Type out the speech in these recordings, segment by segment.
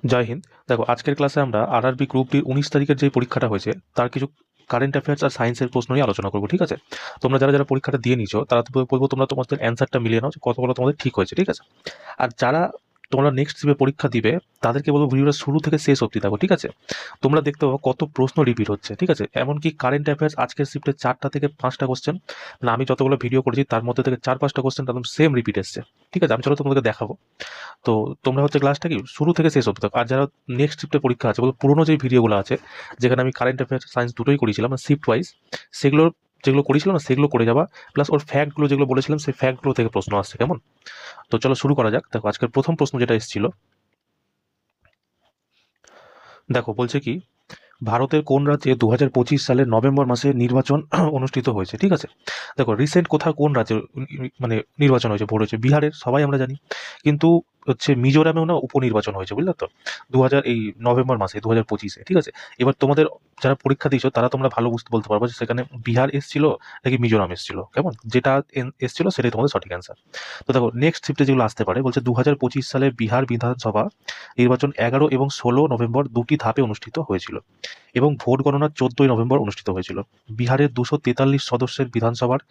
জয় হিন্দ। দেখো, আজকের ক্লাসে আমরা আরআরবি গ্রুপ ডি 19 তারিখের যে পরীক্ষাটা হয়েছে তার কিছু কারেন্ট অ্যাফেয়ার্স আর সায়েন্সের প্রশ্ন নিয়ে আলোচনা করবো। ঠিক আছে? তোমরা যারা যারা পরীক্ষাটা দিয়ে নিছো তারা তো বলবো তোমরা তোমাদের অ্যান্সারটা মিলিয়ে নাও যে কতগুলো তোমাদের ঠিক হয়েছে। ঠিক আছে? আর যারা তোমরা নেক্সট দিবে পরীক্ষা দিবে তাদেরকে বলবো ভিডিওটা শুরু থেকে শেষ অবধি থাকো। ঠিক আছে? তোমরা দেখতে পাবো কত প্রশ্ন রিপিট হচ্ছে। ঠিক আছে? এমনকি কারেন্ট অ্যাফেয়ার্স আজকের শিফটে 4টা থেকে 5টা কোশ্চেন, মানে আমি যতগুলো ভিডিও করেছি তার মধ্যে থেকে 4-5টা কোশ্চেন একদম সেম রিপিট এসছে। ঠিক আছে? আমি চলো তোমাদেরকে দেখাবো। তো তোমরা হচ্ছে ক্লাসটা কি শুরু থেকে শেষ অবধি দেখো। আর যারা নেক্সট শিফটে পরীক্ষা আছে, বলতে পুরোনো যে ভিডিওগুলো আছে যেখানে আমি কারেন্ট অ্যাফেয়ার্স সায়েন্স দুটোই করেছিলাম শিফট ওয়াইজ, সেগুলো যেগুলো করেছিল না সেগুলো করে যাবা। প্লাস ওর ফ্যাক্টগুলো যেগুলো বলেছিলাম সেই ফ্যাক্টগুলো থেকে প্রশ্ন আসছে। কেমন? তো চলো শুরু করা যাক। দেখো, আজকের প্রথম প্রশ্ন যেটা এসেছিল, দেখো বলছে কি, ভারতের কোন রাজ্যে 2025 সালের নভেম্বর মাসে নির্বাচন অনুষ্ঠিত হয়েছে? ঠিক আছে? দেখো, রিসেন্ট কোথাও কোন রাজ্যে মানে নির্বাচন হয়েছে, ভোট হয়েছে? বিহারের, সবাই আমরা জানি। কিন্তু হচ্ছে মিজোরামেও না উপনির্বাচন হয়েছে, বুঝলে তো? এই নভেম্বর মাসে 2025-এ। ঠিক আছে? এবার তোমাদের যারা পরীক্ষা দিয়েছো তারা তোমরা ভালো বুঝতে বলতে পারবো যে সেখানে বিহার এসছিল নাকি মিজোরাম এসছিল। কেমন? যেটা এসছিল সেটাই তোমাদের সঠিক অ্যান্সার। তো দেখো, নেক্সট শিফটে যেগুলো আসতে পারে, বলছে 2025 সালে বিহার বিধানসভা নির্বাচন 11 এবং 16 নভেম্বর দুটি ধাপে অনুষ্ঠিত হয়েছিল এবং ভোট গণনা 14ই নভেম্বর অনুষ্ঠিত হয়েছিল। বিহারের 243 সদস্যের বিধানসভার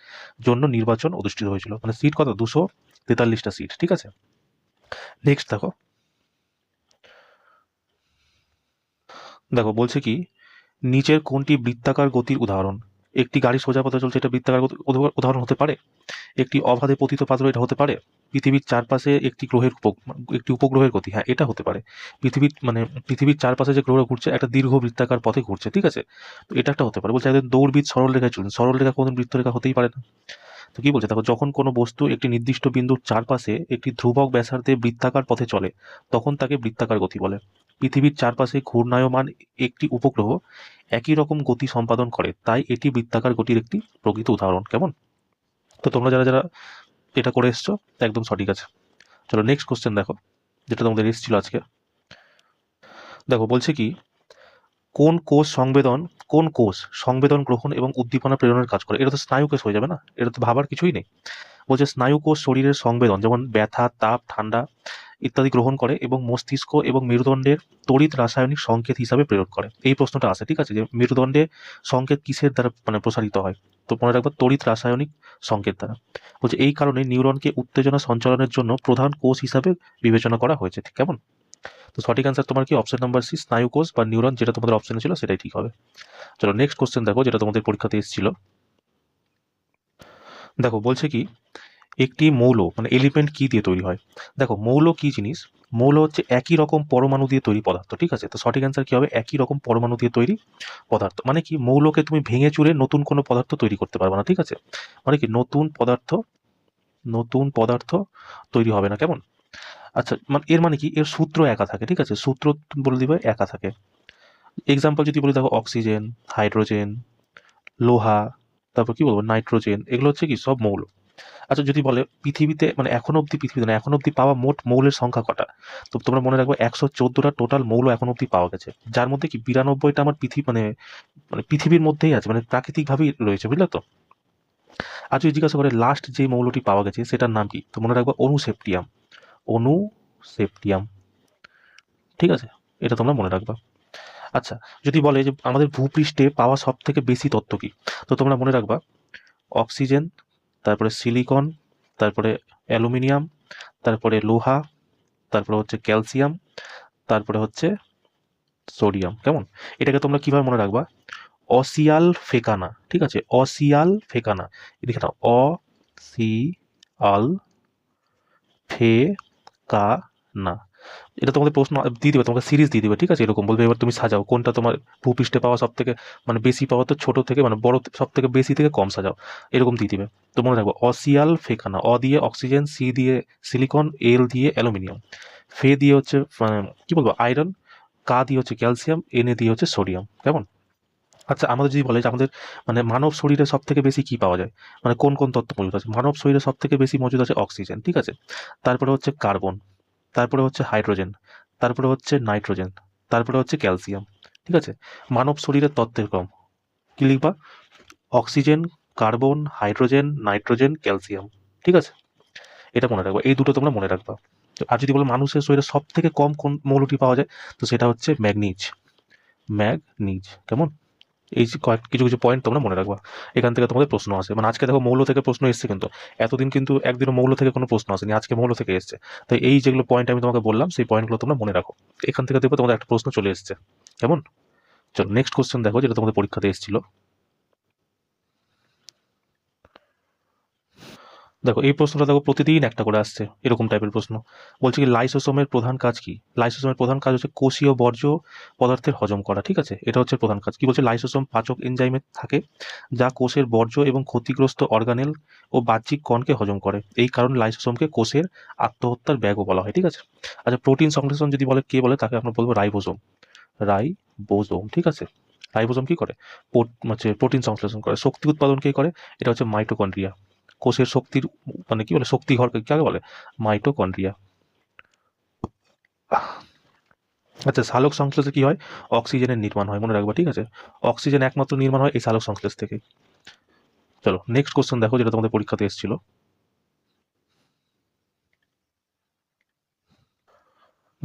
জন্য নির্বাচন অনুষ্ঠিত হয়েছিল। মানে সিট কত? 243টা সিট। ঠিক আছে? নেক্সট দেখো, দেখো বলছে কি, নিচের কোনটি বৃত্তাকার গতির উদাহরণ? একটি গাড়ি সোজা পথে চলছে, এটা বৃত্তাকার উদাহরণ হতে পারে। একটি অবাধে পতিত পাত্র, এটা হতে পারে। পৃথিবীর চারপাশে একটি উপগ্রহের গতি, হ্যাঁ এটা হতে পারে। পৃথিবীর চারপাশে যে গ্রহ ঘুরছে একটা দীর্ঘ বৃত্তাকার পথে ঘুরছে। ঠিক আছে? তো এটা একটা হতে পারে। বলছে একজন দৌড়বিদ সরল রেখায় চলুন, সরল রেখা কোন বৃত্তরেখা হতেই পারে না। তো কি বলছে দেখো, যখন কোনো বস্তু একটি নির্দিষ্ট বিন্দুর চারপাশে একটি ধ্রুবক ব্যাসার্ধে বৃত্তাকার পথে চলে তখন তাকে বৃত্তাকার গতি বলে। পৃথিবীর চারপাশে ঘূর্ণায়মান একটি উপগ্রহ একই রকম গতি সম্পাদন করে, তাই এটি বৃত্তাকার গতির একটি প্রকৃত উদাহরণ। কেমন? তো তোমরা যারা যারা এটা করে এসছো একদম সঠিক আছে। চলো নেক্সট কোশ্চেন দেখো, যেটা তোমাদের এসেছিল আজকে। দেখো বলছে কি, কোন কোষ সংবেদন গ্রহণ এবং উদ্দীপনা প্রেরণের কাজ করে? এটা তো স্নায়ু কোষ হয়ে যাবে না? এটা তো ভাবার কিছুই নেই। বলছে স্নায়ু কোষ শরীরের সংবেদন যেমন ব্যথা, তাপ, ঠান্ডা ইত্যাদি গ্রহণ করে এবং মস্তিষ্ক এবং মেরুদণ্ডের তড়িৎ রাসায়নিক সংকেত হিসাবে প্রেরণ করে। এই প্রশ্নটা আসে। ঠিক আছে? যে মেরুদণ্ডে সংকেত কিসের দ্বারা প্রসারিত হয়? তো মনে রাখবা তড়িৎ রাসায়নিক সংকেত দ্বারা। বলছে এই কারণে নিউরনকে উত্তেজনা সঞ্চালনের জন্য প্রধান কোষ হিসাবে বিবেচনা করা হয়েছে। ঠিক কেমন? তো সঠিক অ্যান্সার তোমার কি অপশন নাম্বার সি, স্নায়ু কোষ বা নিউরন, যেটা তোমাদের অপশনে ছিল সেটাই ঠিক হবে। চলো নেক্সট কোশ্চেন দেখো, যেটা তোমাদের পরীক্ষাতে এসেছিল। দেখো বলছে কি, একটি মৌল এলিমেন্ট কি দিয়ে তৈরি হয়? দেখো, মৌল কি জিনিস? মৌল হচ্ছে একই রকম পরমাণু দিয়ে তৈরি পদার্থ। ঠিক আছে? তো সঠিক অ্যান্সার কি হবে? একই রকম পরমাণু দিয়ে তৈরি পদার্থ। মানে কি, মৌলকে তুমি ভেঙে চুরে নতুন কোনো পদার্থ তৈরি করতে পারবে না। ঠিক আছে? মানে কি, নতুন পদার্থ তৈরি হবে না। কেমন? আচ্ছা, এর মানে কি, এর সূত্র একা থাকে। ঠিক আছে? সূত্র বলে দিবে একা থাকে। এক্সাম্পল যদি বলি, দেখো অক্সিজেন, হাইড্রোজেন, লোহা, তারপর কি বলবো, নাইট্রোজেন, এগুলো হচ্ছে কি সব মৌল। আচ্ছা, যদি বলে পৃথিবীতে এখন অব্দি পাওয়া মোট মৌলের সংখ্যা কটা? তো তোমরা মনে রাখবে 114টা টোটাল মৌল এখন অব্দি পাওয়া গেছে, যার মধ্যে কি 92টা আমার পৃথিবীর মধ্যেই আছে, প্রাকৃতিকভাবেই রয়েছে, বুঝলে তো? আর যদি জিজ্ঞাসা করে লাস্ট যে মৌলটি পাওয়া গেছে সেটার নাম কি, তো মনে রাখবে অনুসেপ্টিয়াম। অনুসেপ্টিয়াম। ঠিক আছে? এটা তোমরা মনে রাখবা। আচ্ছা, যদি বলে যে আমাদের ভূপৃষ্ঠে পাওয়া সব থেকে বেশি তত্ত্ব কি, তো তোমরা মনে রাখবা অক্সিজেন, তারপরে সিলিকন, তারপরে অ্যালুমিনিয়াম, তারপরে লোহা, তারপরে হচ্ছে ক্যালসিয়াম, তারপরে হচ্ছে সোডিয়াম। কেমন? এটাকে তোমরা কিভাবে মনে রাখবা? অসিয়াল ফেকানা। ঠিক আছে? অসিয়াল ফেকানা। এদিকে নাও, অ সি আল ফেকানা। এটা তোমাদের প্রশ্ন দিয়ে দিবে, তোমাকে সিরিজ দিয়ে দিবে। ঠিক আছে? এরকম বলবে, এবার তুমি সাজাও কোনটা তোমার ভূপৃষ্ঠে পাওয়া সব থেকে বেশি পাওয়া, তো ছোট থেকে বড় সব থেকে বেশি থেকে কম সাজাও, এরকম দিয়ে দিবে। তো মনে রাখবো অসিয়াল ফেকানা। অ দিয়ে অক্সিজেন, সি দিয়ে সিলিকন, এল দিয়ে অ্যালুমিনিয়াম, ফে দিয়ে হচ্ছে কি বলবো আয়রন, কা দিয়ে হচ্ছে ক্যালসিয়াম, এনে দিয়ে হচ্ছে সোডিয়াম। কেমন? আচ্ছা, আমাদের যদি বলে যে আমাদের মানব শরীরে সব থেকে বেশি কি পাওয়া যায়, কোন কোন তত্ত্ব মজুদ আছে? মানব শরীরে সব থেকে বেশি মজুদ আছে অক্সিজেন। ঠিক আছে? তারপরে হচ্ছে কার্বন, তারপরে হচ্ছে হাইড্রোজেন, তারপরে হচ্ছে নাইট্রোজেন, তারপরে হচ্ছে ক্যালসিয়াম। ঠিক আছে? মানব শরীরের তত্ত্বের ক্রম কি লিখবা? Oxygen, carbon, hydrogen, nitrogen, calcium. ঠিক আছে? এটা মনে রাখবা, এই দুটো তোমরা মনে রাখবা। আর যদি বলো মানুষের শরীরে সব থেকে কম কোন মৌলটি পাওয়া যায়, তো সেটা হচ্ছে ম্যাগনিজ। ম্যাগনিজ। কেমন? এই যে কিছু কিছু পয়েন্ট তোমরা মনে রাখবা, এখান থেকে তোমাদের প্রশ্ন আসে। মানে আজকে দেখো মৌল থেকে প্রশ্ন এসছে, কিন্তু এতদিন কিন্তু একদিনও মৌল থেকে কোনো প্রশ্ন আসেনি, আজকে মৌল থেকে এসছে। তাই এই যেগুলো পয়েন্ট আমি তোমাকে বললাম, সেই পয়েন্টগুলো তোমরা মনে রাখো। এখান থেকে দেখবো তোমাদের একটা প্রশ্ন চলে এসছে। কেমন? চলো নেক্সট কোশ্চেন দেখো, যেটা তোমাদের পরীক্ষাতে এসেছিল। দেখো এই প্রশ্নটা দেখো প্রতিদিন একটা করে আসছে, এরকম টাইপের প্রশ্ন। বলছে কি লাইসোসোমের প্রধান কাজ কি? লাইসোসোমের প্রধান কাজ হচ্ছে কোষীয় বর্জ্য পদার্থের হজম করা, ঠিক আছে? এটা হচ্ছে প্রধান কাজ। কি বলছে? লাইসোসোম পাচক এনজাইমে থাকে, যা কোষের বর্জ্য এবং ক্ষতিগ্রস্ত অর্গানেল ও বাহ্যিক কণকে হজম করে। এই কারণে লাইসোসোমকে কোষের আত্মহত্যার ব্যাগও বলা হয়, ঠিক আছে? আচ্ছা, প্রোটিন সংশ্লেষণ যদি বলে, কে বলে? তাকে আমরা বলবো রাইবোসোম। রাইবোসোম, ঠিক আছে? রাইবোসোম কি করে? হচ্ছে প্রোটিন সংশ্লেষণ করে। শক্তি উৎপাদন কে করে? এটা হচ্ছে মাইটোকন্ড্রিয়া। কোষের শক্তির মানে কি বলে, শক্তি ঘর কাকে বলে? মাইটোকন্ড্রিয়া। আচ্ছা, সালোক সংশ্লেষে কি হয়? অক্সিজেনের নির্মাণ হয়, মনে রাখবা, ঠিক আছে? অক্সিজেন একমাত্র নির্মাণ হয় এই সালোক সংশ্লেষ থেকে। চলো নেক্সট কোশ্চেন দেখো, যেটা তোমাদের পরীক্ষাতে এসেছিল।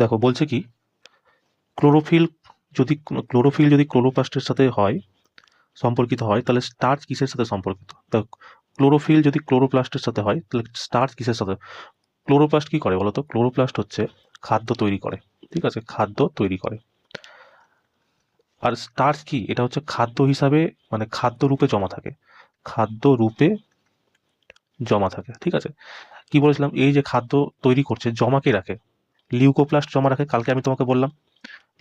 দেখো বলছে কি ক্লোরোফিল ক্লোরোফিল যদি ক্লোরোপ্লাস্টের সাথে হয়, সম্পর্কিত হয়, তাহলে স্টার্চ কিসের সাথে সম্পর্কিত? দেখো ক্লোরোফিল যদি ক্লোরোপ্লাস্টের সাথে হয়, তাহলে স্টার্চ কিসের সাথে? ক্লোরোপ্লাস্ট কি করে বলতো? ক্লোরোপ্লাস্ট হচ্ছে খাদ্য তৈরি করে, ঠিক আছে? খাদ্য তৈরি করে। আর স্টার্চ কি? এটা হচ্ছে খাদ্য হিসাবে, মানে খাদ্য রূপে জমা থাকে, খাদ্য রূপে জমা থাকে, ঠিক আছে? কি বলেছিলাম? এই যে খাদ্য তৈরি করছে, জমাকে রাখে, লিউকোপ্লাস্ট জমা রাখে, কালকে আমি তোমাকে বললাম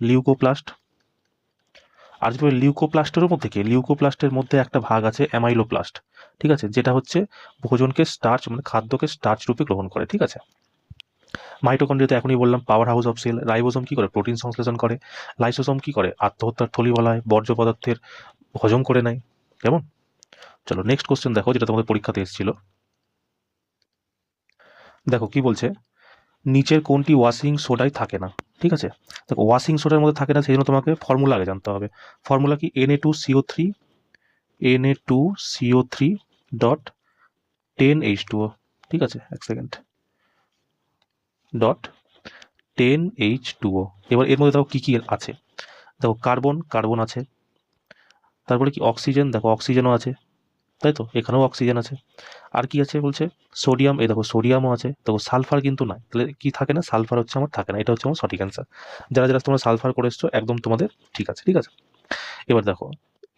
লিউকোপ্লাস্ট। আর যদি লিউকোপ্লাস্টের মধ্যে কি, লিউকোপ্লাস্টের মধ্যে একটা ভাগ আছে অ্যামাইলোপ্লাস্ট, ঠিক আছে? যেটা হচ্ছে ভোজনকে স্টার্চ মানে খাদ্যকে স্টার্চ রূপে গ্রহণ করে, ঠিক আছে? মাইটোকন্ড্রিয়া তো এখনই বললাম power house of cell. Ribosome কি করে? প্রোটিন সংশ্লেষণ করে। লাইসোসোম কি করে? আত্মহত্যার থলি বলায়, বর্জ্য পদার্থের হজম করে নেয়। কেমন? চলো নেক্সট কোশ্চেন দেখো, যেটা তোমাদের পরীক্ষাতে এসেছিল। দেখো কি বলছে, নিচের কোনটি ওয়াশিং সোডায় থাকে না? ঠিক আছে, দেখো ওয়াশিং সোডার মধ্যে থাকে না, সেই জন্য তোমাকে ফর্মুলা আগে জানতে হবে। ফর্মুলা কি? Na2CO3, Na2CO3 ডট 10H2O, ঠিক আছে? এক সেকেন্ড, ডট 10H2O। এবার এর মধ্যে দেখো কি কি আছে। দেখো কার্বন, কার্বন আছে। তারপরে কি অক্সিজেন, দেখো অক্সিজেনও আছে, তাই তো? এখানেও অক্সিজেন আছে। আর কি আছে বলছে? সোডিয়াম, এই দেখো সোডিয়ামও আছে। দেখো সালফার কিন্তু নাই, তাহলে কি থাকে না? সালফার হচ্ছে আমার থাকে না, এটা হচ্ছে আমার সঠিক অ্যান্সার। যারা যারা তোমরা সালফার করে এসছো, একদম তোমাদের ঠিক আছে, ঠিক আছে? এবার দেখো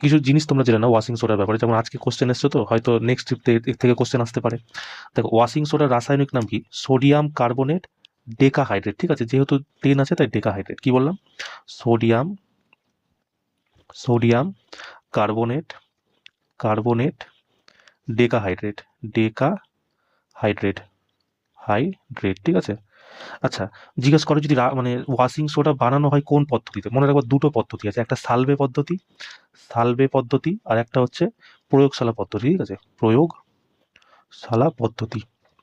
কিছু জিনিস তোমরা জেনে নাও ওয়াশিং সোডার ব্যাপারে, যেমন আজকে কোশ্চেন এসছো, তো হয়তো নেক্সট ট্রিপ থেকে কোশ্চেন আসতে পারে। দেখো ওয়াশিং সোডার রাসায়নিক নাম কি? সোডিয়াম কার্বনেট ডেকাহাইড্রেট, ঠিক আছে? যেহেতু 10 আছে তাই ডেকাহাইড্রেট। কি বললাম? Sodium, sodium carbonate, carbonate decahydrate, decahydrate, hydrate, ঠিক আছে? আচ্ছা, জিজ্ঞেস করো যদি মানে ওয়াশিং সোডা বানানো হয় কোন পদ্ধতিতে? মনে রাখবো দুটো পদ্ধতি আছে, একটা সালভে পদ্ধতি, সালভে পদ্ধতি, আর একটা হচ্ছে প্রয়োগশালা পদ্ধতি, ঠিক আছে? প্রয়োগশালা পদ্ধতি।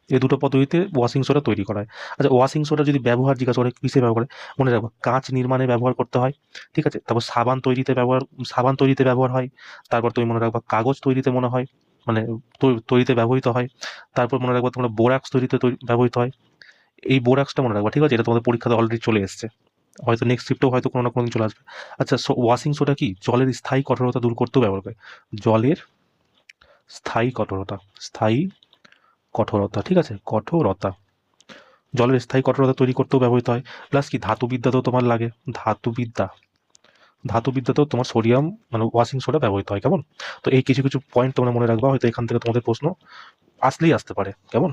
এই দুটো পদ্ধতিতে ওয়াশিং সোডা তৈরি করা হয়। আচ্ছা, ওয়াশিং সোডা যদি ব্যবহার জিজ্ঞাসা করে কিসে ব্যবহার করে, মনে রাখবো কাঁচ নির্মাণে ব্যবহার করতে হয়, ঠিক আছে? তারপর সাবান তৈরিতে ব্যবহার হয়। তারপর তুমি মনে রাখবা কাগজ তৈরিতে মনে হয়, মানে তৈরিতে ব্যবহৃত হয়। তারপর মনে রাখবা তোমরা বোরাক্স তৈরিতে ব্যবহৃত হয়। এই বোরাক্সটা মনে রাখবা, ঠিক আছে? এটা তোমাদের পরীক্ষাতে অলরেডি চলে এসছে, হয়তো নেক্সট শিফটেও হয়তো কোনো না কোনো দিন চলে আসবে। আচ্ছা, ওয়াশিং সোডা কি জলের স্থায়ী কঠোরতা দূর করতেও ব্যবহার করে? জলের স্থায়ী কঠোরতা, স্থায়ী কঠোরতা, ঠিক আছে? কঠোরতা, জলের স্থায়ী কঠোরতা তৈরি করতেও ব্যবহৃত হয়। প্লাস কি ধাতুবিদ্যাতেও তোমার লাগে, ধাতুবিদ্যা, ধাতুবিদ্যাতেও তোমার সোডিয়াম মানে ওয়াশিং সোডা ব্যবহৃত হয়। কেমন? তো এই কিছু কিছু পয়েন্ট তোমরা মনে রাখবা, হয়তো এখান থেকে তোমাদের প্রশ্ন আসলেই আসতে পারে। কেমন?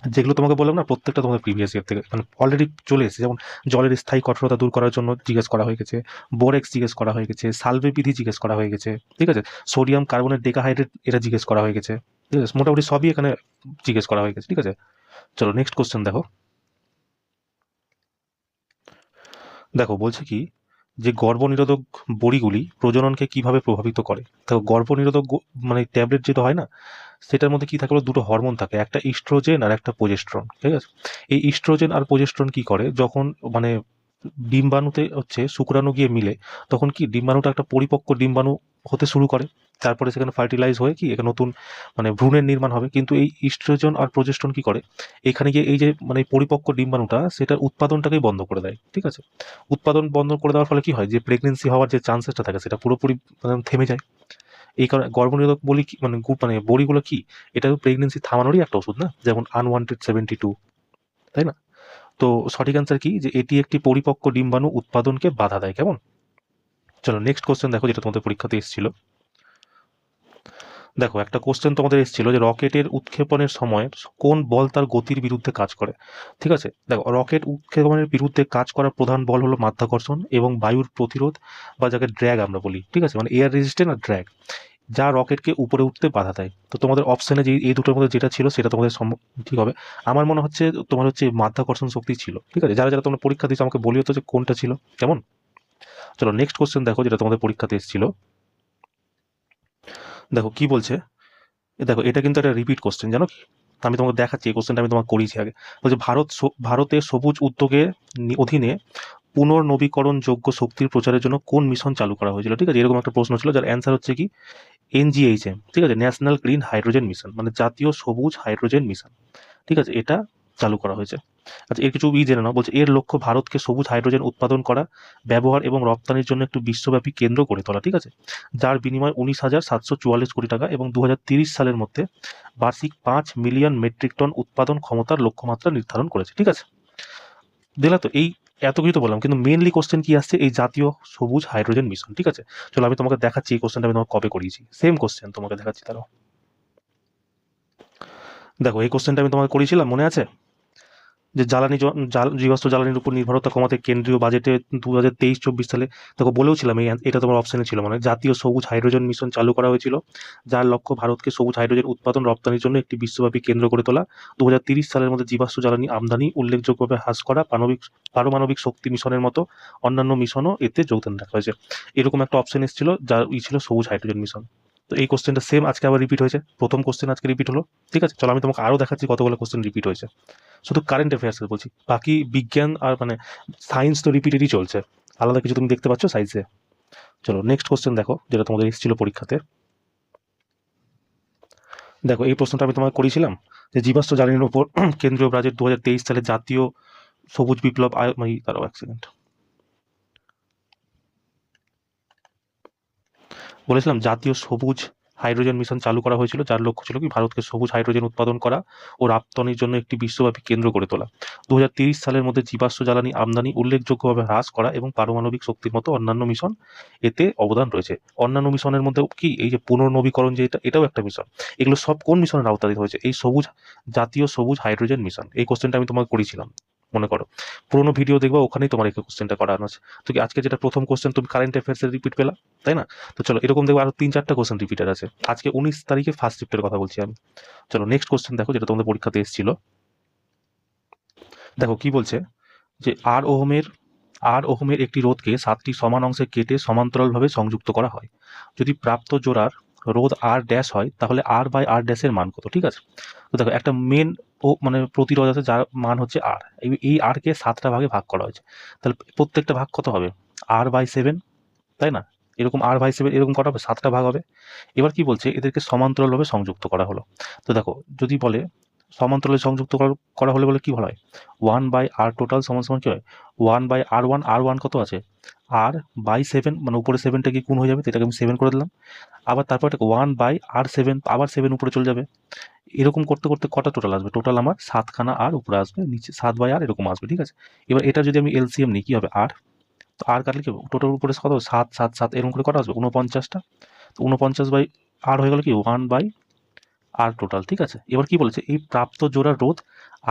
যেগুলো তোমাকে বললাম না, প্রত্যেকটা তোমাদের প্রিভিয়াস ইয়ার থেকে মানে অলরেডি চলে এসেছে। যেমন জলের স্থায়ী কঠোরতা দূর করার জন্য জিজ্ঞেস করা হয়ে গেছে, বোরেক্স জিজ্ঞেস করা হয়ে গেছে, সালভে বিধি জিজ্ঞেস করা হয়ে গেছে, ঠিক আছে? সোডিয়াম কার্বনেট ডেকাহাইড্রেট এটা জিজ্ঞেস করা হয়ে গেছে, ঠিক আছে? মোটামুটি সবই এখানে জিজ্ঞেস করা হয়ে গেছে, ঠিক আছে? চলো নেক্সট কোশ্চেন দেখো। দেখো বলছে কি যে গর্ভনিরোধক বড়িগুলি প্রজননকে কিভাবে প্রভাবিত করে? দেখো গর্ভনিরোধক মানে ট্যাবলেট যেটা হয় না, সেটার মধ্যে কি থাকে? দুটো হরমোন থাকে, একটা ইস্ট্রোজেন আর একটা প্রোজেস্টেরন, ঠিক আছে? এই ইস্ট্রোজেন আর প্রোজেস্টেরন কি করে, যখন মানে ডিম্বাণুতে হচ্ছে শুক্রাণু গিয়ে মিলে, তখন কি ডিম্বাণুটা একটা পরিপক্ক ডিম্বাণু হতে শুরু করে, তারপরে সেখানে ফার্টিলাইজ হয়ে কি একটা নতুন মানে ভ্রূণের নির্মাণ হবে। কিন্তু এই ইস্ট্রোজেন আর প্রোজেস্টেরন কি করে, এখানে গিয়ে এই যে মানে পরিপক্ক ডিম্বাণুটা সেটার উৎপাদনটাকেই বন্ধ করে দেয়, ঠিক আছে। উৎপাদন বন্ধ করে দেওয়ার ফলে কি হয়, যে প্রেগনেন্সি হওয়ার যে চান্সেসটা থাকে সেটা পুরোপুরি মানে থেমে যায়। এই কারণে গর্ভনিরোধক বলি কি মানে মানে বড়িগুলো কি, এটা প্রেগনেন্সি থামানোরই একটা ওষুধ না, যেমন আনওয়ান্টেড 72, তাই না? তো সঠিক অ্যান্সার কি, যে এটি একটি পরিপক্ক ডিম্বাণু উৎপাদনকে বাধা দেয়। কেমন? চলো নেক্সট কোশ্চেন দেখো, যেটা তোমাদের পরীক্ষাতে এসেছিল। দেখো একটা কোশ্চেন তোমাদের এসেছিল যে রকেটের উৎক্ষেপণের সময় কোন বল তার গতির বিরুদ্ধে কাজ করে। ঠিক আছে, দেখো রকেট উৎক্ষেপণের বিরুদ্ধে কাজ করার প্রধান বল হলো মাধ্যাকর্ষণ এবং বায়ুর প্রতিরোধ, বা যাকে ড্র্যাগ আমরা বলি, ঠিক আছে, মানে এয়ার রেজিস্ট্যান্স আর ড্র্যাগ, যা রকেটকে উপরে উঠতে বাধা দেয়। তো তোমাদের অপশনে যে এই দুটোর মধ্যে যেটা ছিল সেটা তোমাদের ঠিক হবে। আমার মনে হচ্ছে তোমার হচ্ছে মাধ্যাকর্ষণ শক্তি ছিল, ঠিক আছে। যারা যারা তোমরা পরীক্ষা দিচ্ছ আমাকে বলিও তো যে কোনটা ছিল। কেমন? চলো নেক্সট কোশ্চেন দেখো, যেটা তোমাদের পরীক্ষাতে এসেছিল। দেখো কি বলছে, দেখো এটা কিন্তু একটা রিপিট কোশ্চেন, জানো কি? আমি তোমাকে দেখাচ্ছি, এই কোশ্চেনটা আমি তোমাকে করিয়েছি আগে। বলছে ভারতের সবুজ উদ্যোগের অধীনে পুনর্নবীকরণযোগ্য শক্তির প্রচারের জন্য কোন মিশন চালু করা হয়েছিল। ঠিক আছে, এরকম একটা প্রশ্ন ছিল, যার অ্যান্সার হচ্ছে কি NGHM, ঠিক আছে, ন্যাশনাল গ্রিন হাইড্রোজেন মিশন, মানে জাতীয় সবুজ হাইড্রোজেন মিশন। ঠিক আছে, এটা চালু করা হয়েছে। আচ্ছা এর কিছু জেনে নাও। বলছে এর লক্ষ্য ভারতকে সবুজ হাইড্রোজেন উৎপাদন করা, ব্যবহার এবং রপ্তানির জন্য একটি বিশ্বব্যাপী কেন্দ্র গড়ে তোলা, ঠিক আছে, যার বিনিময় 19,744 কোটি টাকা এবং 2030 সালের মধ্যে বার্ষিক 5 মিলিয়ন মেট্রিক টন উৎপাদন ক্ষমতার লক্ষ্যমাত্রা নির্ধারণ করেছে। ঠিক আছে, দিলা তো এই এত কিছু তো বললাম, কিন্তু মেনলি কোশ্চেন কি আসছে, এই জাতীয় সবুজ হাইড্রোজেন মিশন। ঠিক আছে, চলো আমি তোমাকে দেখাচ্ছি এই কোশ্চেনটা আমি তোমাকে কবে করিয়েছি, সেম কোশ্চেন তোমাকে দেখাচ্ছি। তারও দেখো এই কোশ্চেনটা আমি তোমাকে করিয়েছিলাম, মনে আছে? যে জীবাশ্ম জ্বালানির উপর নির্ভরতা কমাতে কেন্দ্রীয় বাজেটে 2023-24 সালে, দেখো বলেওছিলাম এটা তোমার অপশনে ছিল, মানে জাতীয় সবুজ হাইড্রোজেন মিশন চালু করা হয়েছিল, যার লক্ষ্য ভারতকে সবুজ হাইড্রোজেন উৎপাদন রপ্তানির জন্য একটি বিশ্বব্যাপী কেন্দ্র করে তোলা। 2030 সালের মধ্যে জীবাশ্ম জ্বালানি আমদানি উল্লেখযোগ্যভাবে হ্রাস করা, পারমাণবিক শক্তি মিশনের মতো অন্যান্য মিশনও এতে যোগদান রাখা হয়েছে। এরকম একটা অপশন এসেছিল, যার ছিল সবুজ হাইড্রোজেন মিশন। তো এই কোশ্চেনটা সেম আজকে আবার রিপিট হয়েছে, প্রথম কোশ্চেন আজকে রিপিট হলো। ঠিক আছে, চলো আমি তোমাকে আরো দেখাচ্ছি কতগুলো কোশ্চেন রিপিট হয়েছে। শুধু কারেন্ট অ্যাফেয়ার্সের বলছি, বাকি বিজ্ঞান আর মানে সায়েন্স তো রিপিটেডই চলছে, আলাদা কিছু তুমি দেখতে পাচ্ছ সাইন্সে। চলো নেক্সট কোশ্চেন দেখো, যেটা তোমাদের এসেছিল পরীক্ষাতে। দেখো এই প্রশ্নটা আমি তোমাকে করেছিলাম, যে জীবাশ্ম জ্বালানির উপর কেন্দ্রীয় বাজেট 2023 সালে জাতীয় সবুজ বিপ্লব তারাও এক সেকেন্ড, বলেছিলাম জাতীয় সবুজ হাইড্রোজেন মিশন চালু করা হয়েছিল, যার লক্ষ্য ছিল কি ভারতকে সবুজ হাইড্রোজেন উৎপাদন করা ও রপ্তানির জন্য একটি বিশ্বব্যাপী কেন্দ্র গড়ে তোলা। 2030 সালের মধ্যে জীবাশ্ম জ্বালানি আমদানি উল্লেখযোগ্যভাবে হ্রাস করা এবং পারমাণবিক শক্তির মতো অন্যান্য মিশন এতে অবদান রয়েছে। অন্যান্য মিশনের মধ্যে কি এই যে পুনর্নবীকরণ, যে এটাও একটা মিশন। এগুলো সব কোন মিশনের আওতাধীন হয়েছে? এই জাতীয় সবুজ হাইড্রোজেন মিশন। এই কোশ্চেনটা আমি তোমাকে করেছিলাম, মনে করো, পুরোনো ভিডিও দেখবা, ওখানেই তোমার এই কোশ্চেনটা করানো আছে। তো কি আজকে যেটা প্রথম কোশ্চেন তুমি কারেন্ট অ্যাফেয়ার্সের রিপিট পেলা, তাই না? তো চলো এরকম দেখো আরো 3-4টা কোশ্চেন রিপিটার আছে। আজকে 19 তারিখে ফার্স্ট শিফটের কথা বলছি আমি। চলো নেক্সট কোশ্চেন দেখো, যেটা তোমাদের পরীক্ষাতে এসেছিল। দেখো কি বলছে, যে আর ওহমের একটি রোধকে 7টি সমান অংশে কেটে সমান্তরালভাবে সংযুক্ত করা হয়। যদি প্রাপ্ত জোড়ার রোধ আর ড্যাশ হয়, তাহলে আর বাই আর ড্যাশের মান কত? ঠিক আছে, তো দেখো একটা মেন ও মানে প্রতিরোধ আছে, যার মান হচ্ছে আর। এই আর কে 7টা ভাগে ভাগ করা হয়েছে, তাহলে প্রত্যেকটা ভাগ কত হবে? R/7, তাই না? এরকম R/7 এরকম কটা হবে, 7টা ভাগ হবে। এবার কি বলছে, এদেরকে সমান্তরালভাবে সংযুক্ত করা হলো। তো দেখো যদি বলে সমান্তরালে সংযুক্ত করা হলে বলে কি বলা হয়, 1/r টোটাল সমান সমান কি হয়, 1/r1। আর1 কত আছে, R/7, মানে উপরে 7টা কি গুণ হয়ে যাবে, তো এটাকে আমি 7 করে দিলাম। আবার তারপর 1/r7, আবার 7 উপরে চলে যাবে। এরকম করতে করতে কটা টোটাল আসবে, টোটাল আমার 7খানা আর উপরে আসবে, নিচে 7/r এরকম আসবে। ঠিক আছে, এবার এটা যদি আমি এলসিএম নিই, কি হবে, আর, তো আর কাটলে কি হবে, টোটাল উপরে কত, 7 এরকম করে কটা আসবে, 49টা। তো 49/r হয়ে গেল কি 1/r টোটাল। ঠিক আছে, এবার কি বলেছে, এই প্রাপ্ত জোড়ার রোধ